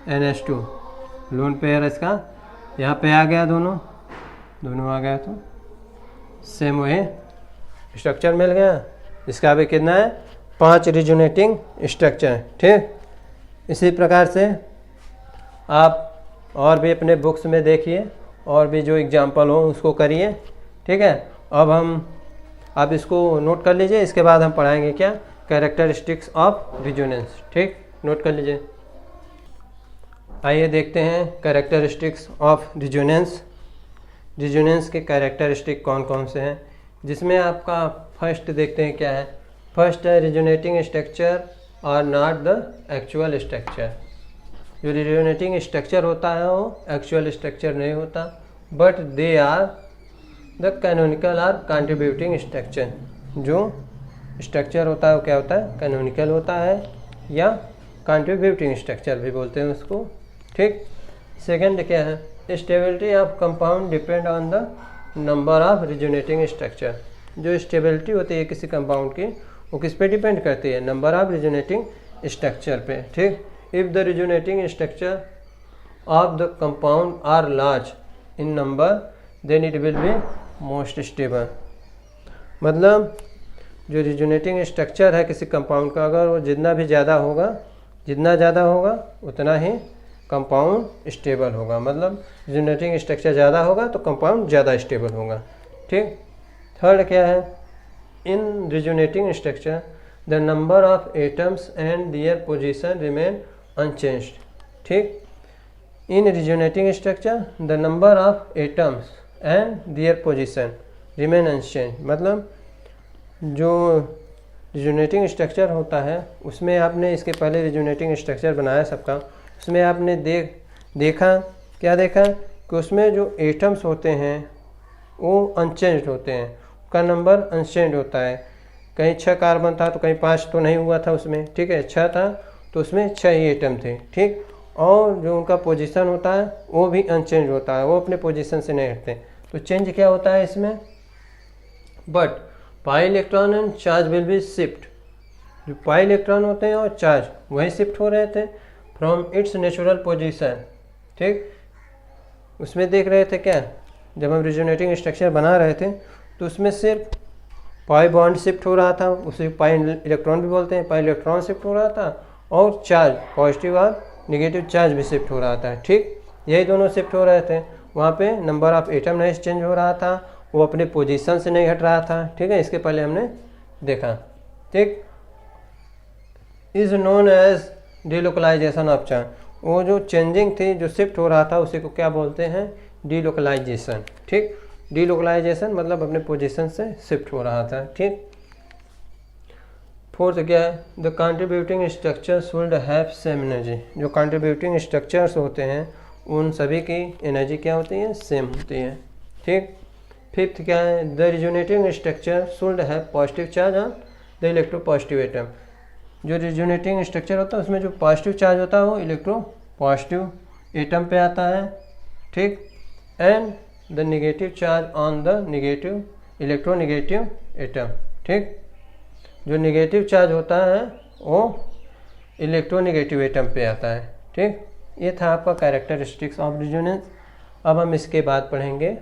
NH2 लोन पेयर इसका यहाँ पे आ गया, दोनों आ गया, तो सेम वही स्ट्रक्चर मिल गया। इसका भी कितना है, 5 रिजोनेटिंग स्ट्रक्चर है, ठीक। इसी प्रकार से आप और भी अपने बुक्स में देखिए, और भी जो एग्जाम्पल हो उसको करिए, ठीक है। अब आप इसको नोट कर लीजिए, इसके बाद हम पढ़ाएंगे क्या, कैरेक्टरिस्टिक्स ऑफ रिजोनेंस, ठीक। नोट कर लीजिए। आइए देखते हैं कैरेक्टरिस्टिक्स ऑफ रिजोनेंस। रिजोनेंस के कैरेक्टरिस्टिक कौन कौन से हैं, जिसमें आपका फर्स्ट देखते हैं क्या है। फर्स्ट है रिजोनेटिंग स्ट्रक्चर और नॉट द एक्चुअल स्ट्रक्चर। जो रिजोनेटिंग स्ट्रक्चर होता है वो एक्चुअल स्ट्रक्चर नहीं होता, but they are the canonical or contributing structure. जो स्ट्रक्चर होता है वो क्या होता है, कैनोनिकल होता है या कंट्रीब्यूटिंग स्ट्रक्चर भी बोलते हैं उसको। ठीक। सेकंड क्या है, stability of compound depend on the number of resonating structure. जो स्टेबिलिटी होती है किसी कंपाउंड की वो किस पे डिपेंड करती है, नंबर ऑफ रिजोनेटिंग स्ट्रक्चर पे। ठीक। If the resonating structure of the compound are large in number then it will be most stable. मतलब जो रिजोनेटिंग स्ट्रक्चर है किसी कंपाउंड का, अगर वो जितना ज़्यादा होगा उतना ही कंपाउंड स्टेबल होगा। मतलब रिजोनेटिंग स्ट्रक्चर ज़्यादा होगा तो कंपाउंड ज़्यादा स्टेबल होगा। ठीक। थर्ड क्या है, in resonating structure the number of atoms and their position remain unchanged. ठीक। In resonating structure the number of atoms and their position remain unchanged. मतलब जो रिजोनेटिंग स्ट्रक्चर होता है उसमें आपने इसके पहले रिजोनेटिंग स्ट्रक्चर बनाया सबका, उसमें आपने देखा कि उसमें जो एटम्स होते हैं वो अनचेंज्ड होते हैं, उसका नंबर अनचेंज्ड होता है। कहीं 6 कार्बन था तो कहीं 5 तो नहीं हुआ था उसमें। ठीक है, 6 था तो उसमें 6 ही एटम थे। ठीक। और जो उनका पोजीशन होता है वो भी अनचेंज होता है, वो अपने पोजीशन से नहीं हटते। तो चेंज क्या होता है इसमें, but pi electron and charge will be shift. जो पाई इलेक्ट्रॉन होते हैं और चार्ज वही शिफ्ट हो रहे थे फ्रॉम इट्स नेचुरल पोजीशन। ठीक। उसमें देख रहे थे क्या, जब हम रिजोनेटिंग स्ट्रक्चर बना रहे थे तो उसमें सिर्फ पाई बॉन्ड शिफ्ट हो रहा था, उसे पाई इलेक्ट्रॉन भी बोलते हैं, पाई इलेक्ट्रॉन शिफ्ट हो रहा था और चार्ज पॉजिटिव और नेगेटिव चार्ज भी शिफ्ट हो रहा था। ठीक। यही दोनों शिफ्ट हो रहे थे, वहाँ पे नंबर ऑफ एटम नहीं चेंज हो रहा था, वो अपने पोजीशन से नहीं हट रहा था। ठीक है, इसके पहले हमने देखा। ठीक। Is known as delocalisation of charge. वो जो चेंजिंग थी, जो शिफ्ट हो रहा था, उसी को क्या बोलते हैं, डिलोकलाइजेशन। ठीक। डिलोकलाइजेशन मतलब अपने पोजीशन से शिफ्ट हो रहा था। ठीक। फोर्थ क्या है, the contributing structure should have same energy. जो कंट्रीब्यूटिंग स्ट्रक्चर्स होते हैं उन सभी की एनर्जी क्या होती है, सेम होती है। ठीक। फिफ्थ क्या है, the resonating structure should have positive charge on the electro positive atom. जो रिजोनेटिंग स्ट्रक्चर होता है उसमें जो पॉजिटिव चार्ज होता है वो इलेक्ट्रो पॉजिटिव एटम पे आता है। ठीक। And the negative charge on the negative electronegative atom. ठीक। जो नेगेटिव चार्ज होता है वो इलेक्ट्रोनेगेटिव एटम पे आता है। ठीक। ये था आपका कैरेक्टरिस्टिक्स ऑफ रिजोनेंस। अब हम इसके बाद पढ़ेंगे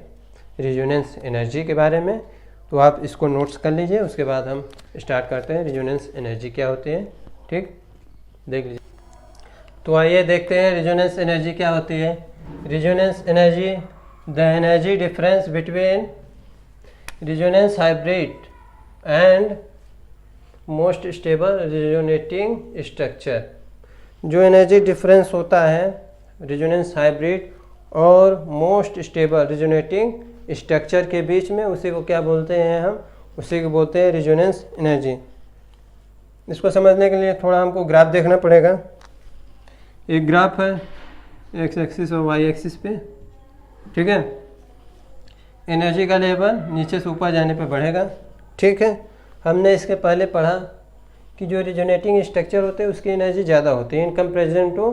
रिजोनेंस एनर्जी के बारे में, तो आप इसको नोट्स कर लीजिए, उसके बाद हम स्टार्ट करते हैं रिजोनेंस एनर्जी क्या होती है। ठीक, देख लीजिए। तो आइए देखते हैं रिजोनेंस एनर्जी क्या होती है। Resonance energy, the energy difference between resonance hybrid and most stable resonating structure. जो एनर्जी डिफरेंस होता है रिजोनेंस हाइब्रिड और मोस्ट स्टेबल रिजोनेटिंग स्ट्रक्चर के बीच में, उसी को क्या बोलते हैं हम, उसी को बोलते हैं रिजोनेंस एनर्जी। इसको समझने के लिए थोड़ा हमको ग्राफ देखना पड़ेगा। एक ग्राफ है एक्स एक्सिस और वाई एक्सिस पे, ठीक है। एनर्जी का लेवल नीचे से ऊपर जाने पे बढ़ेगा, ठीक है। हमने इसके पहले पढ़ा कि जो रिजोनेटिंग स्ट्रक्चर होते हैं उसकी एनर्जी ज़्यादा होती है in comparison to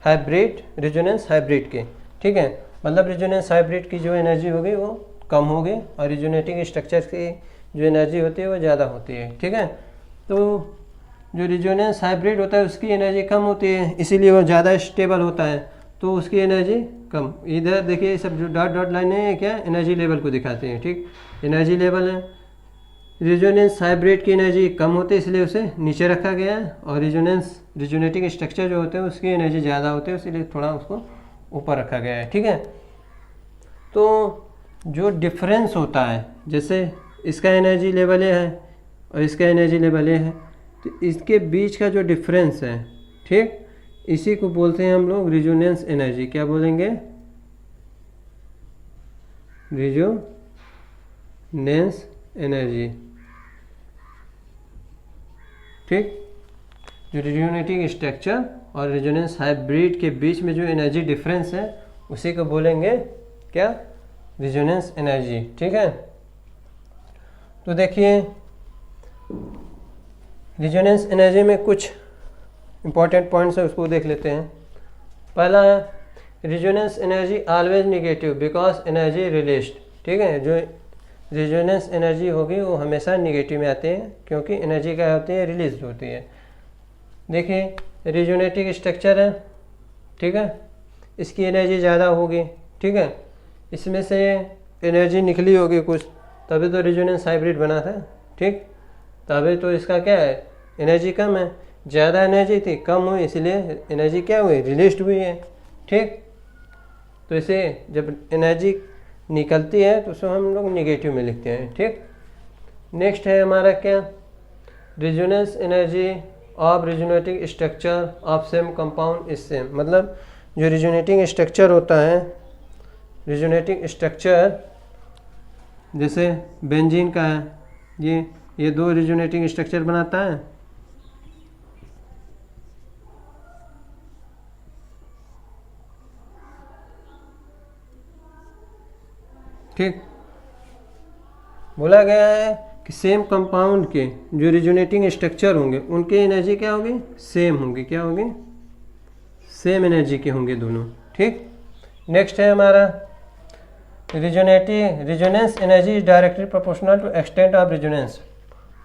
hybrid, resonance hybrid के, ठीक है। मतलब रिजोनेंस हाइब्रिड की जो एनर्जी होगी वो कम होगी और रिजोनेटिंग स्ट्रक्चर की जो एनर्जी होती है वो ज़्यादा होती है, ठीक है। तो जो रिजोनेंस हाइब्रिड होता है उसकी एनर्जी कम होती है, इसीलिए वो ज़्यादा स्टेबल होता है, तो उसकी एनर्जी कम। इधर देखिए ये सब जो डॉट डॉट लाइन है क्या एनर्जी लेवल को दिखाते हैं, ठीक। एनर्जी लेवल है, रिजोनेंस हाइब्रिड की एनर्जी कम होती है इसलिए उसे नीचे रखा गया है, और रिजोनेटिंग स्ट्रक्चर जो होते हैं उसकी एनर्जी ज़्यादा होती है इसलिए थोड़ा उसको ऊपर रखा गया है, ठीक है। तो जो डिफरेंस होता है, जैसे इसका एनर्जी लेवल ये है और इसका एनर्जी लेवल ये है, तो इसके बीच का जो डिफरेंस है, ठीक, इसी को बोलते हैं हम लोग रिजोनेंस एनर्जी। क्या बोलेंगे, रिजोनेंस एनर्जी, ठीक। जो रिजोनेटिंग स्ट्रक्चर और रेजोनेंस हाइब्रिड के बीच में जो एनर्जी डिफरेंस है उसी को बोलेंगे क्या, रेजोनेंस एनर्जी। ठीक है, तो देखिए रेजोनेंस एनर्जी में कुछ इंपॉर्टेंट पॉइंट्स है, उसको देख लेते हैं। पहला है resonance energy always negative because energy released. ठीक है, जो रेजोनेंस एनर्जी होगी वो हमेशा नेगेटिव में आते हैं क्योंकि एनर्जी क्या होती है, रिलीज होती है। देखिए रेजोनेटिंग स्ट्रक्चर है, ठीक है, इसकी एनर्जी ज़्यादा होगी। ठीक है, इसमें से एनर्जी निकली होगी कुछ, तभी तो रेजोनेंस हाइब्रिड बना था। ठीक, तभी तो इसका क्या है, एनर्जी कम है। ज़्यादा एनर्जी थी, कम हुई, इसलिए एनर्जी क्या हुई, रिलीज हुई है। ठीक, तो इसे जब एनर्जी निकलती है तो उसको हम लोग निगेटिव में लिखते हैं। ठीक, नेक्स्ट है हमारा क्या, resonance energy of resonating structure of same compound is same. मतलब जो रेजोनेटिंग स्ट्रक्चर होता है, रेजोनेटिंग स्ट्रक्चर जैसे बेंजीन का है, ये दो रेजोनेटिंग स्ट्रक्चर बनाता है। ठीक, बोला गया है कि सेम कंपाउंड के जो रेजोनेटिंग स्ट्रक्चर होंगे उनकी एनर्जी क्या होगी, सेम होगी। क्या होगी, सेम एनर्जी के होंगे दोनों। ठीक, नेक्स्ट है हमारा resonance energy is directly proportional to extent of resonance.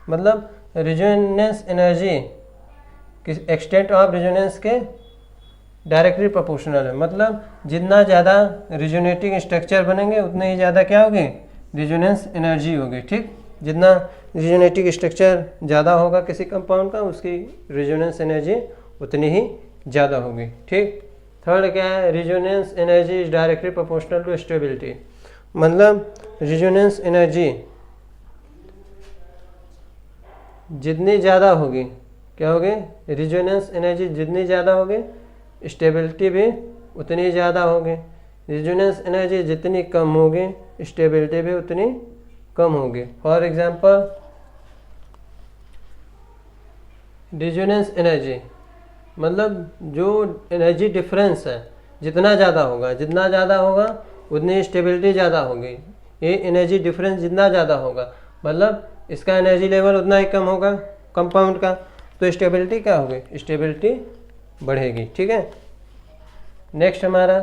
मतलब रेजोनेंस एनर्जी किस एक्सटेंट ऑफ रेजोनेंस के डायरेक्टली प्रोपोर्शनल है। मतलब जितना ज़्यादा रेजोनेटिंग स्ट्रक्चर बनेंगे उतने ही ज़्यादा क्या होगी, रेजोनेंस एनर्जी होगी। ठीक, जितना रेजोनेटिंग स्ट्रक्चर ज़्यादा होगा किसी कंपाउंड का, उसकी रेजोनेंस एनर्जी उतनी ही ज़्यादा होगी। ठीक, थर्ड क्या है, resonance energy is directly proportional to stability. मतलब रेजोनेंस एनर्जी जितनी ज़्यादा होगी, क्या होगी, रेजोनेंस एनर्जी जितनी ज़्यादा होगी स्टेबिलिटी भी उतनी ज़्यादा होगी। रेजोनेंस एनर्जी जितनी कम होगी स्टेबिलिटी भी उतनी कम होगी। फॉर एग्जांपल रेजोनेंस एनर्जी मतलब जो एनर्जी डिफरेंस है जितना ज़्यादा होगा उतनी स्टेबिलिटी ज़्यादा होगी। ये एनर्जी डिफरेंस जितना ज़्यादा होगा मतलब इसका एनर्जी लेवल उतना ही कम होगा कंपाउंड का, तो स्टेबिलिटी क्या होगी, स्टेबिलिटी बढ़ेगी। ठीक है, नेक्स्ट हमारा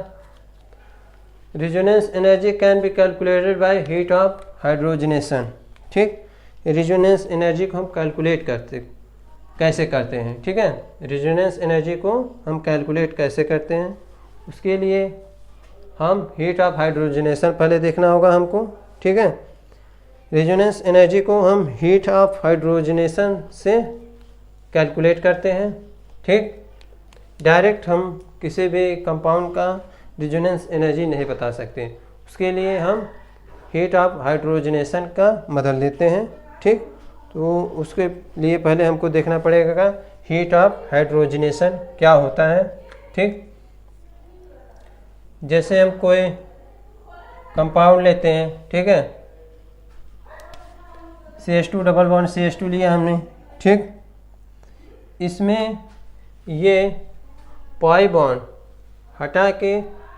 resonance energy can be calculated by heat of hydrogenation. ठीक, रेजोनेंस एनर्जी को हम कैलकुलेट कैसे करते हैं। ठीक है, रेजोनेंस एनर्जी को हम कैलकुलेट कैसे करते हैं, उसके लिए हम हीट ऑफ हाइड्रोजनेशन पहले देखना होगा हमको। ठीक है, रेजोनेंस एनर्जी को हम हीट ऑफ हाइड्रोजनेशन से कैलकुलेट करते हैं। ठीक, डायरेक्ट हम किसी भी कंपाउंड का रेजोनेंस एनर्जी नहीं बता सकते, उसके लिए हम हीट ऑफ हाइड्रोजनेशन का मदद लेते हैं। ठीक, तो उसके लिए पहले हमको देखना पड़ेगा हीट ऑफ हाइड्रोजनेशन क्या होता है। ठीक, जैसे हम कोई कंपाउंड लेते हैं, ठीक है, CH2 डबल बॉन्ड CH2 लिया हमने। ठीक, इसमें ये पाई बॉन्ड हटा के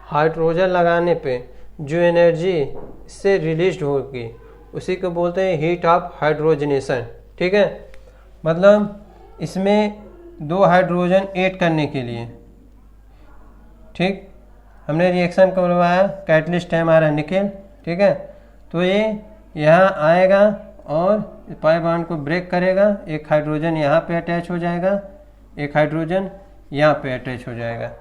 हाइड्रोजन लगाने पे जो एनर्जी इससे रिलीज होगी उसी को बोलते हैं हीट ऑफ हाइड्रोजनेशन। ठीक है, मतलब इसमें दो हाइड्रोजन ऐड करने के लिए, ठीक, हमने रिएक्शन करवाया, कैटलिस्ट है हमारा निकेल। ठीक है, तो ये यहाँ आएगा और पाई बॉन्ड को ब्रेक करेगा, एक हाइड्रोजन यहाँ पे अटैच हो जाएगा, एक हाइड्रोजन यहाँ पे अटैच हो जाएगा।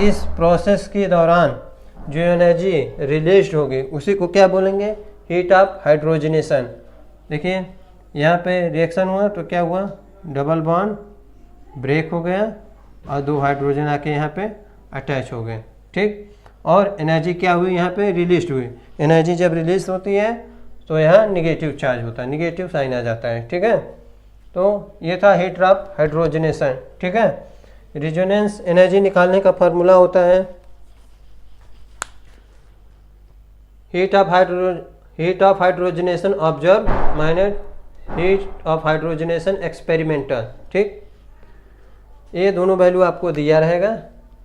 इस प्रोसेस के दौरान जो एनर्जी रिलीज होगी उसी को क्या बोलेंगे, हीट ऑफ हाइड्रोजनेशन। देखिए यहाँ पे रिएक्शन हुआ तो क्या हुआ, डबल बॉन्ड ब्रेक हो गया और दो हाइड्रोजन आके यहाँ पे अटैच हो गए। ठीक, और एनर्जी क्या हुई, यहाँ पे रिलीज हुई। एनर्जी जब रिलीज होती है तो यहाँ निगेटिव चार्ज होता है, निगेटिव साइन आ जाता है। ठीक है, तो ये था हीट ऑफ हाइड्रोजनेशन। ठीक है, रेजोनेंस एनर्जी निकालने का फार्मूला होता है heat of hydrogenation observe minus heat of hydrogenation experimental. ठीक, ये दोनों वैल्यू आपको दिया रहेगा,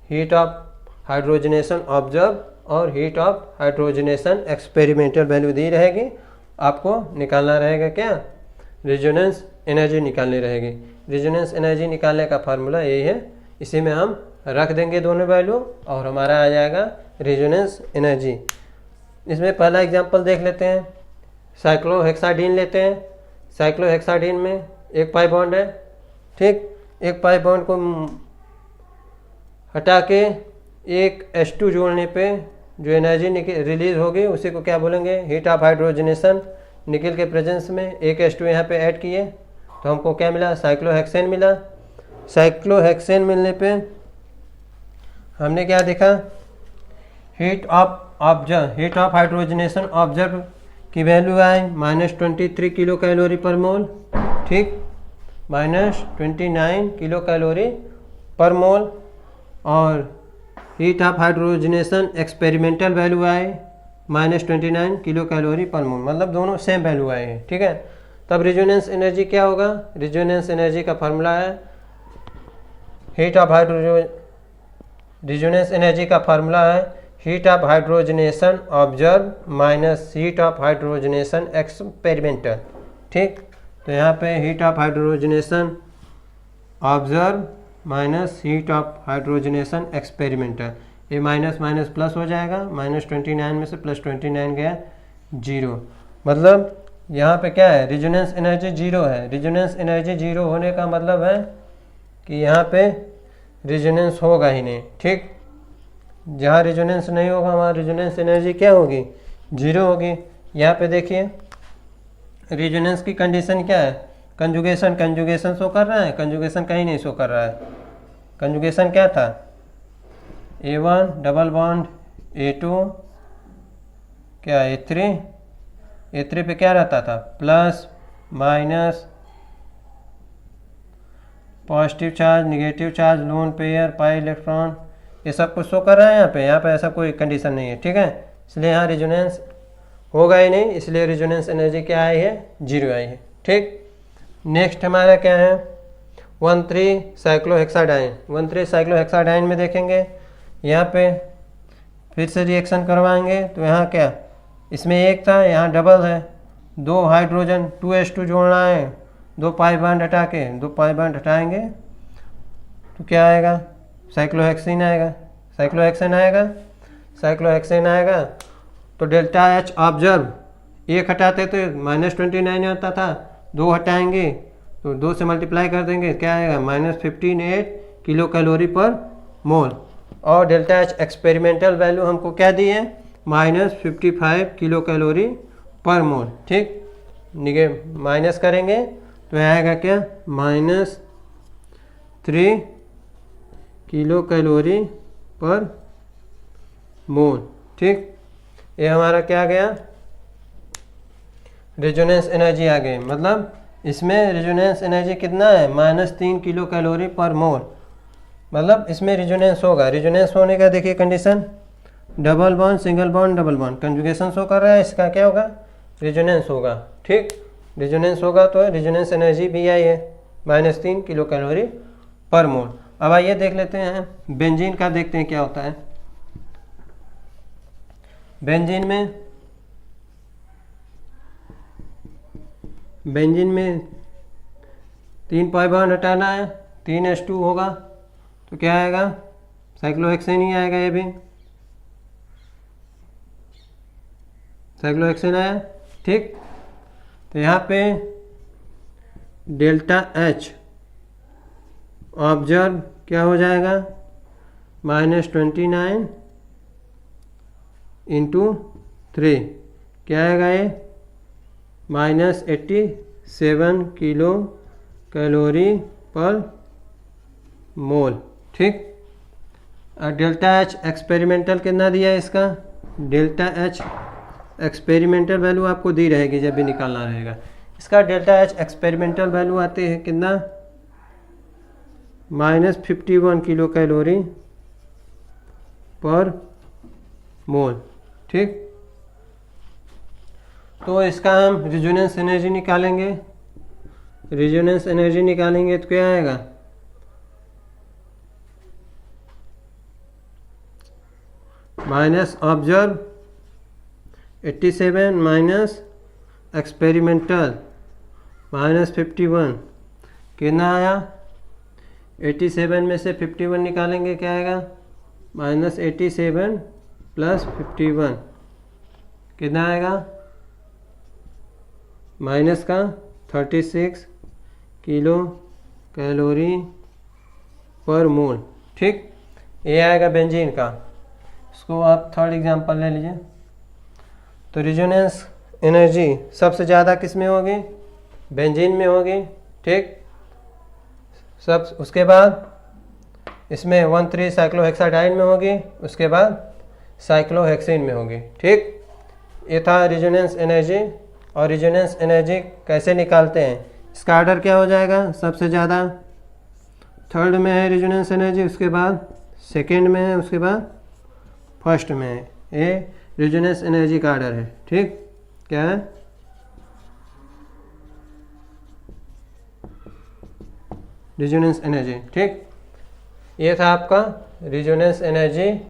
हीट ऑफ हाइड्रोजनेशन ऑब्जर्व और heat of hydrogenation experimental value दी रहेगी। आपको निकालना रहेगा क्या, रेजोनेंस एनर्जी निकालनी रहेगी। रेजोनेंस एनर्जी निकालने का फार्मूला यही है, इसी में हम रख देंगे दोनों वैल्यू और हमारा आ जाएगा रेजोनेंस एनर्जी। इसमें पहला एग्जांपल देख लेते हैं, साइक्लोहेक्साडीन लेते हैं। साइक्लोहेक्साडीन में एक पाई बॉन्ड है, ठीक, एक पाई बॉन्ड को हटा के एक H2 जोड़ने पे जो एनर्जी रिलीज होगी उसी को क्या बोलेंगे, हीट ऑफ हाइड्रोजनेशन। निकल के प्रेजेंस में एक H2 यहाँ पे ऐड किए तो हमको क्या मिला, साइक्लोहेक्सेन मिला। साइक्लोहेक्सेन मिलने पे हमने क्या देखा, हीट ऑफ हाइड्रोजनेशन ऑब्जर्व की वैल्यू आई -23 किलो कैलोरी पर मोल, ठीक, -29 किलो कैलोरी पर मोल। और heat of hydrogenation experimental value आए -29 किलो कैलोरी पर मोल, मतलब दोनों सेम वैल्यू आए हैं, ठीक है। तब रेजोनेंस एनर्जी क्या होगा, रेजोनेंस एनर्जी का फार्मूला है रेजोनेंस एनर्जी का फार्मूला है heat of hydrogenation observe minus heat of hydrogenation experimental, ठीक। तो यहाँ पे heat of hydrogenation observe minus heat of hydrogenation experimental, ये माइनस माइनस प्लस हो जाएगा, -29 में से +29 गया 0, मतलब यहाँ पे क्या है, रेजोनेंस एनर्जी 0 है। रेजोनेंस एनर्जी 0 होने का मतलब है कि यहाँ पे रेजोनेंस होगा ही नहीं, ठीक। जहाँ रेजोनेंस नहीं होगा वहाँ रेजोनेंस एनर्जी क्या होगी, 0 होगी। यहाँ पे देखिए रेजोनेंस की कंडीशन क्या है, कंजुगेशन शो कर रहा है, कंजुगेशन कहीं नहीं शो कर रहा है। कंजुगेशन क्या था, A1 डबल बॉन्ड A2 क्या A3 पे क्या रहता था, plus minus, positive charge negative charge, lone pair, pi electron, ये सब कुछ शो कर रहा है यहाँ पे ऐसा कोई कंडीशन नहीं है, ठीक है। इसलिए यहाँ रेजोनेंस होगा ही नहीं, इसलिए रेजोनेंस एनर्जी क्या आई है, 0 आई है, ठीक। नेक्स्ट हमारा क्या है, 1,3 साइक्लोहेक्साडाइन। 1,3 साइक्लोहेक्साडाइन में देखेंगे, यहाँ पे फिर से रिएक्शन करवाएंगे तो यहाँ क्या, इसमें एक था, यहाँ डबल है, 2 हाइड्रोजन 2H2 जोड़ना है, 2 पाई बॉन्ड हटा के 2 पाई बॉन्ड हटाएंगे तो क्या आएगा, साइक्लोहेक्सेन आएगा। तो डेल्टा H ऑब्जर्व, एक हटाते तो -29 आता था, 2 हटाएंगे तो 2 से मल्टीप्लाई कर देंगे, क्या आएगा, -58 किलो कैलोरी पर मोल। और डेल्टा H एक्सपेरिमेंटल वैल्यू हमको क्या दी है, -55 किलो कैलोरी पर मोल, ठीक। माइनस करेंगे तो आएगा क्या, -3 किलो कैलोरी पर मोल, ठीक। ये हमारा क्या गया, रेजोनेंस एनर्जी आ गई, मतलब इसमें रेजोनेंस एनर्जी कितना है, -3 किलो कैलोरी पर मोल, मतलब इसमें रेजोनेंस होगा। रेजोनेंस होने का देखिए condition, double bond single bond double bond, conjugation show कर रहा है, इसका क्या होगा, रेजोनेंस होगा, ठीक। रेजोनेंस होगा तो रेजोनेंस एनर्जी भी आई है -3 किलो कैलोरी पर मोल। अब आइए देख लेते हैं बेंजीन का, देखते हैं क्या होता है। बेंजीन में 3 पाई बॉन्ड हटाना है, 3H2 होगा तो क्या आएगा, साइक्लोहेक्सेन ही आएगा, ये भी साइक्लोहेक्सेन आया, ठीक। तो यहाँ पे डेल्टा H ऑब्जर्व क्या हो जाएगा, -29 × 3 क्या आएगा, ये -87 किलो कैलोरी पर मोल, ठीक। और डेल्टा H एक्सपेरिमेंटल कितना दिया है इसका, डेल्टा H एक्सपेरिमेंटल वैल्यू आपको दी रहेगी जब भी निकालना रहेगा। इसका डेल्टा H एक्सपेरिमेंटल वैल्यू आते हैं कितना, -51 किलो कैलोरी पर मोल, ठीक। तो इसका हम रेजोनेंस एनर्जी निकालेंगे। रेजोनेंस एनर्जी निकालेंगे तो क्या आएगा, minus observe 87 minus experimental minus 51 कितना आया? 87 में से 51 निकालेंगे, क्या आएगा? माइनस 87 प्लस 51 कितना आएगा? माइनस का 36 किलो कैलोरी पर मोल। ठीक, ये आएगा बेंजीन का। इसको आप थर्ड एग्जांपल ले लीजिए। तो रेजोनेंस एनर्जी सबसे ज़्यादा किस में होगी? बेंजीन में होगी। ठीक, सब उसके बाद इसमें 1,3 साइक्लोहेक्साडाइन में होगी, उसके बाद साइक्लोहेक्सिन में होगी। ठीक, ये था रेजोनेंस एनर्जी। और रेजोनेंस एनर्जी कैसे निकालते हैं? इसका ऑर्डर क्या हो जाएगा? सबसे ज़्यादा थर्ड में है रेजोनेंस एनर्जी, उसके बाद सेकेंड में है, उसके बाद फर्स्ट में है। ये रेजोनेंस एनर्जी का ऑर्डर है। ठीक, क्या है? Resonance energy. ठीक, ये था आपका रेजोनेंस एनर्जी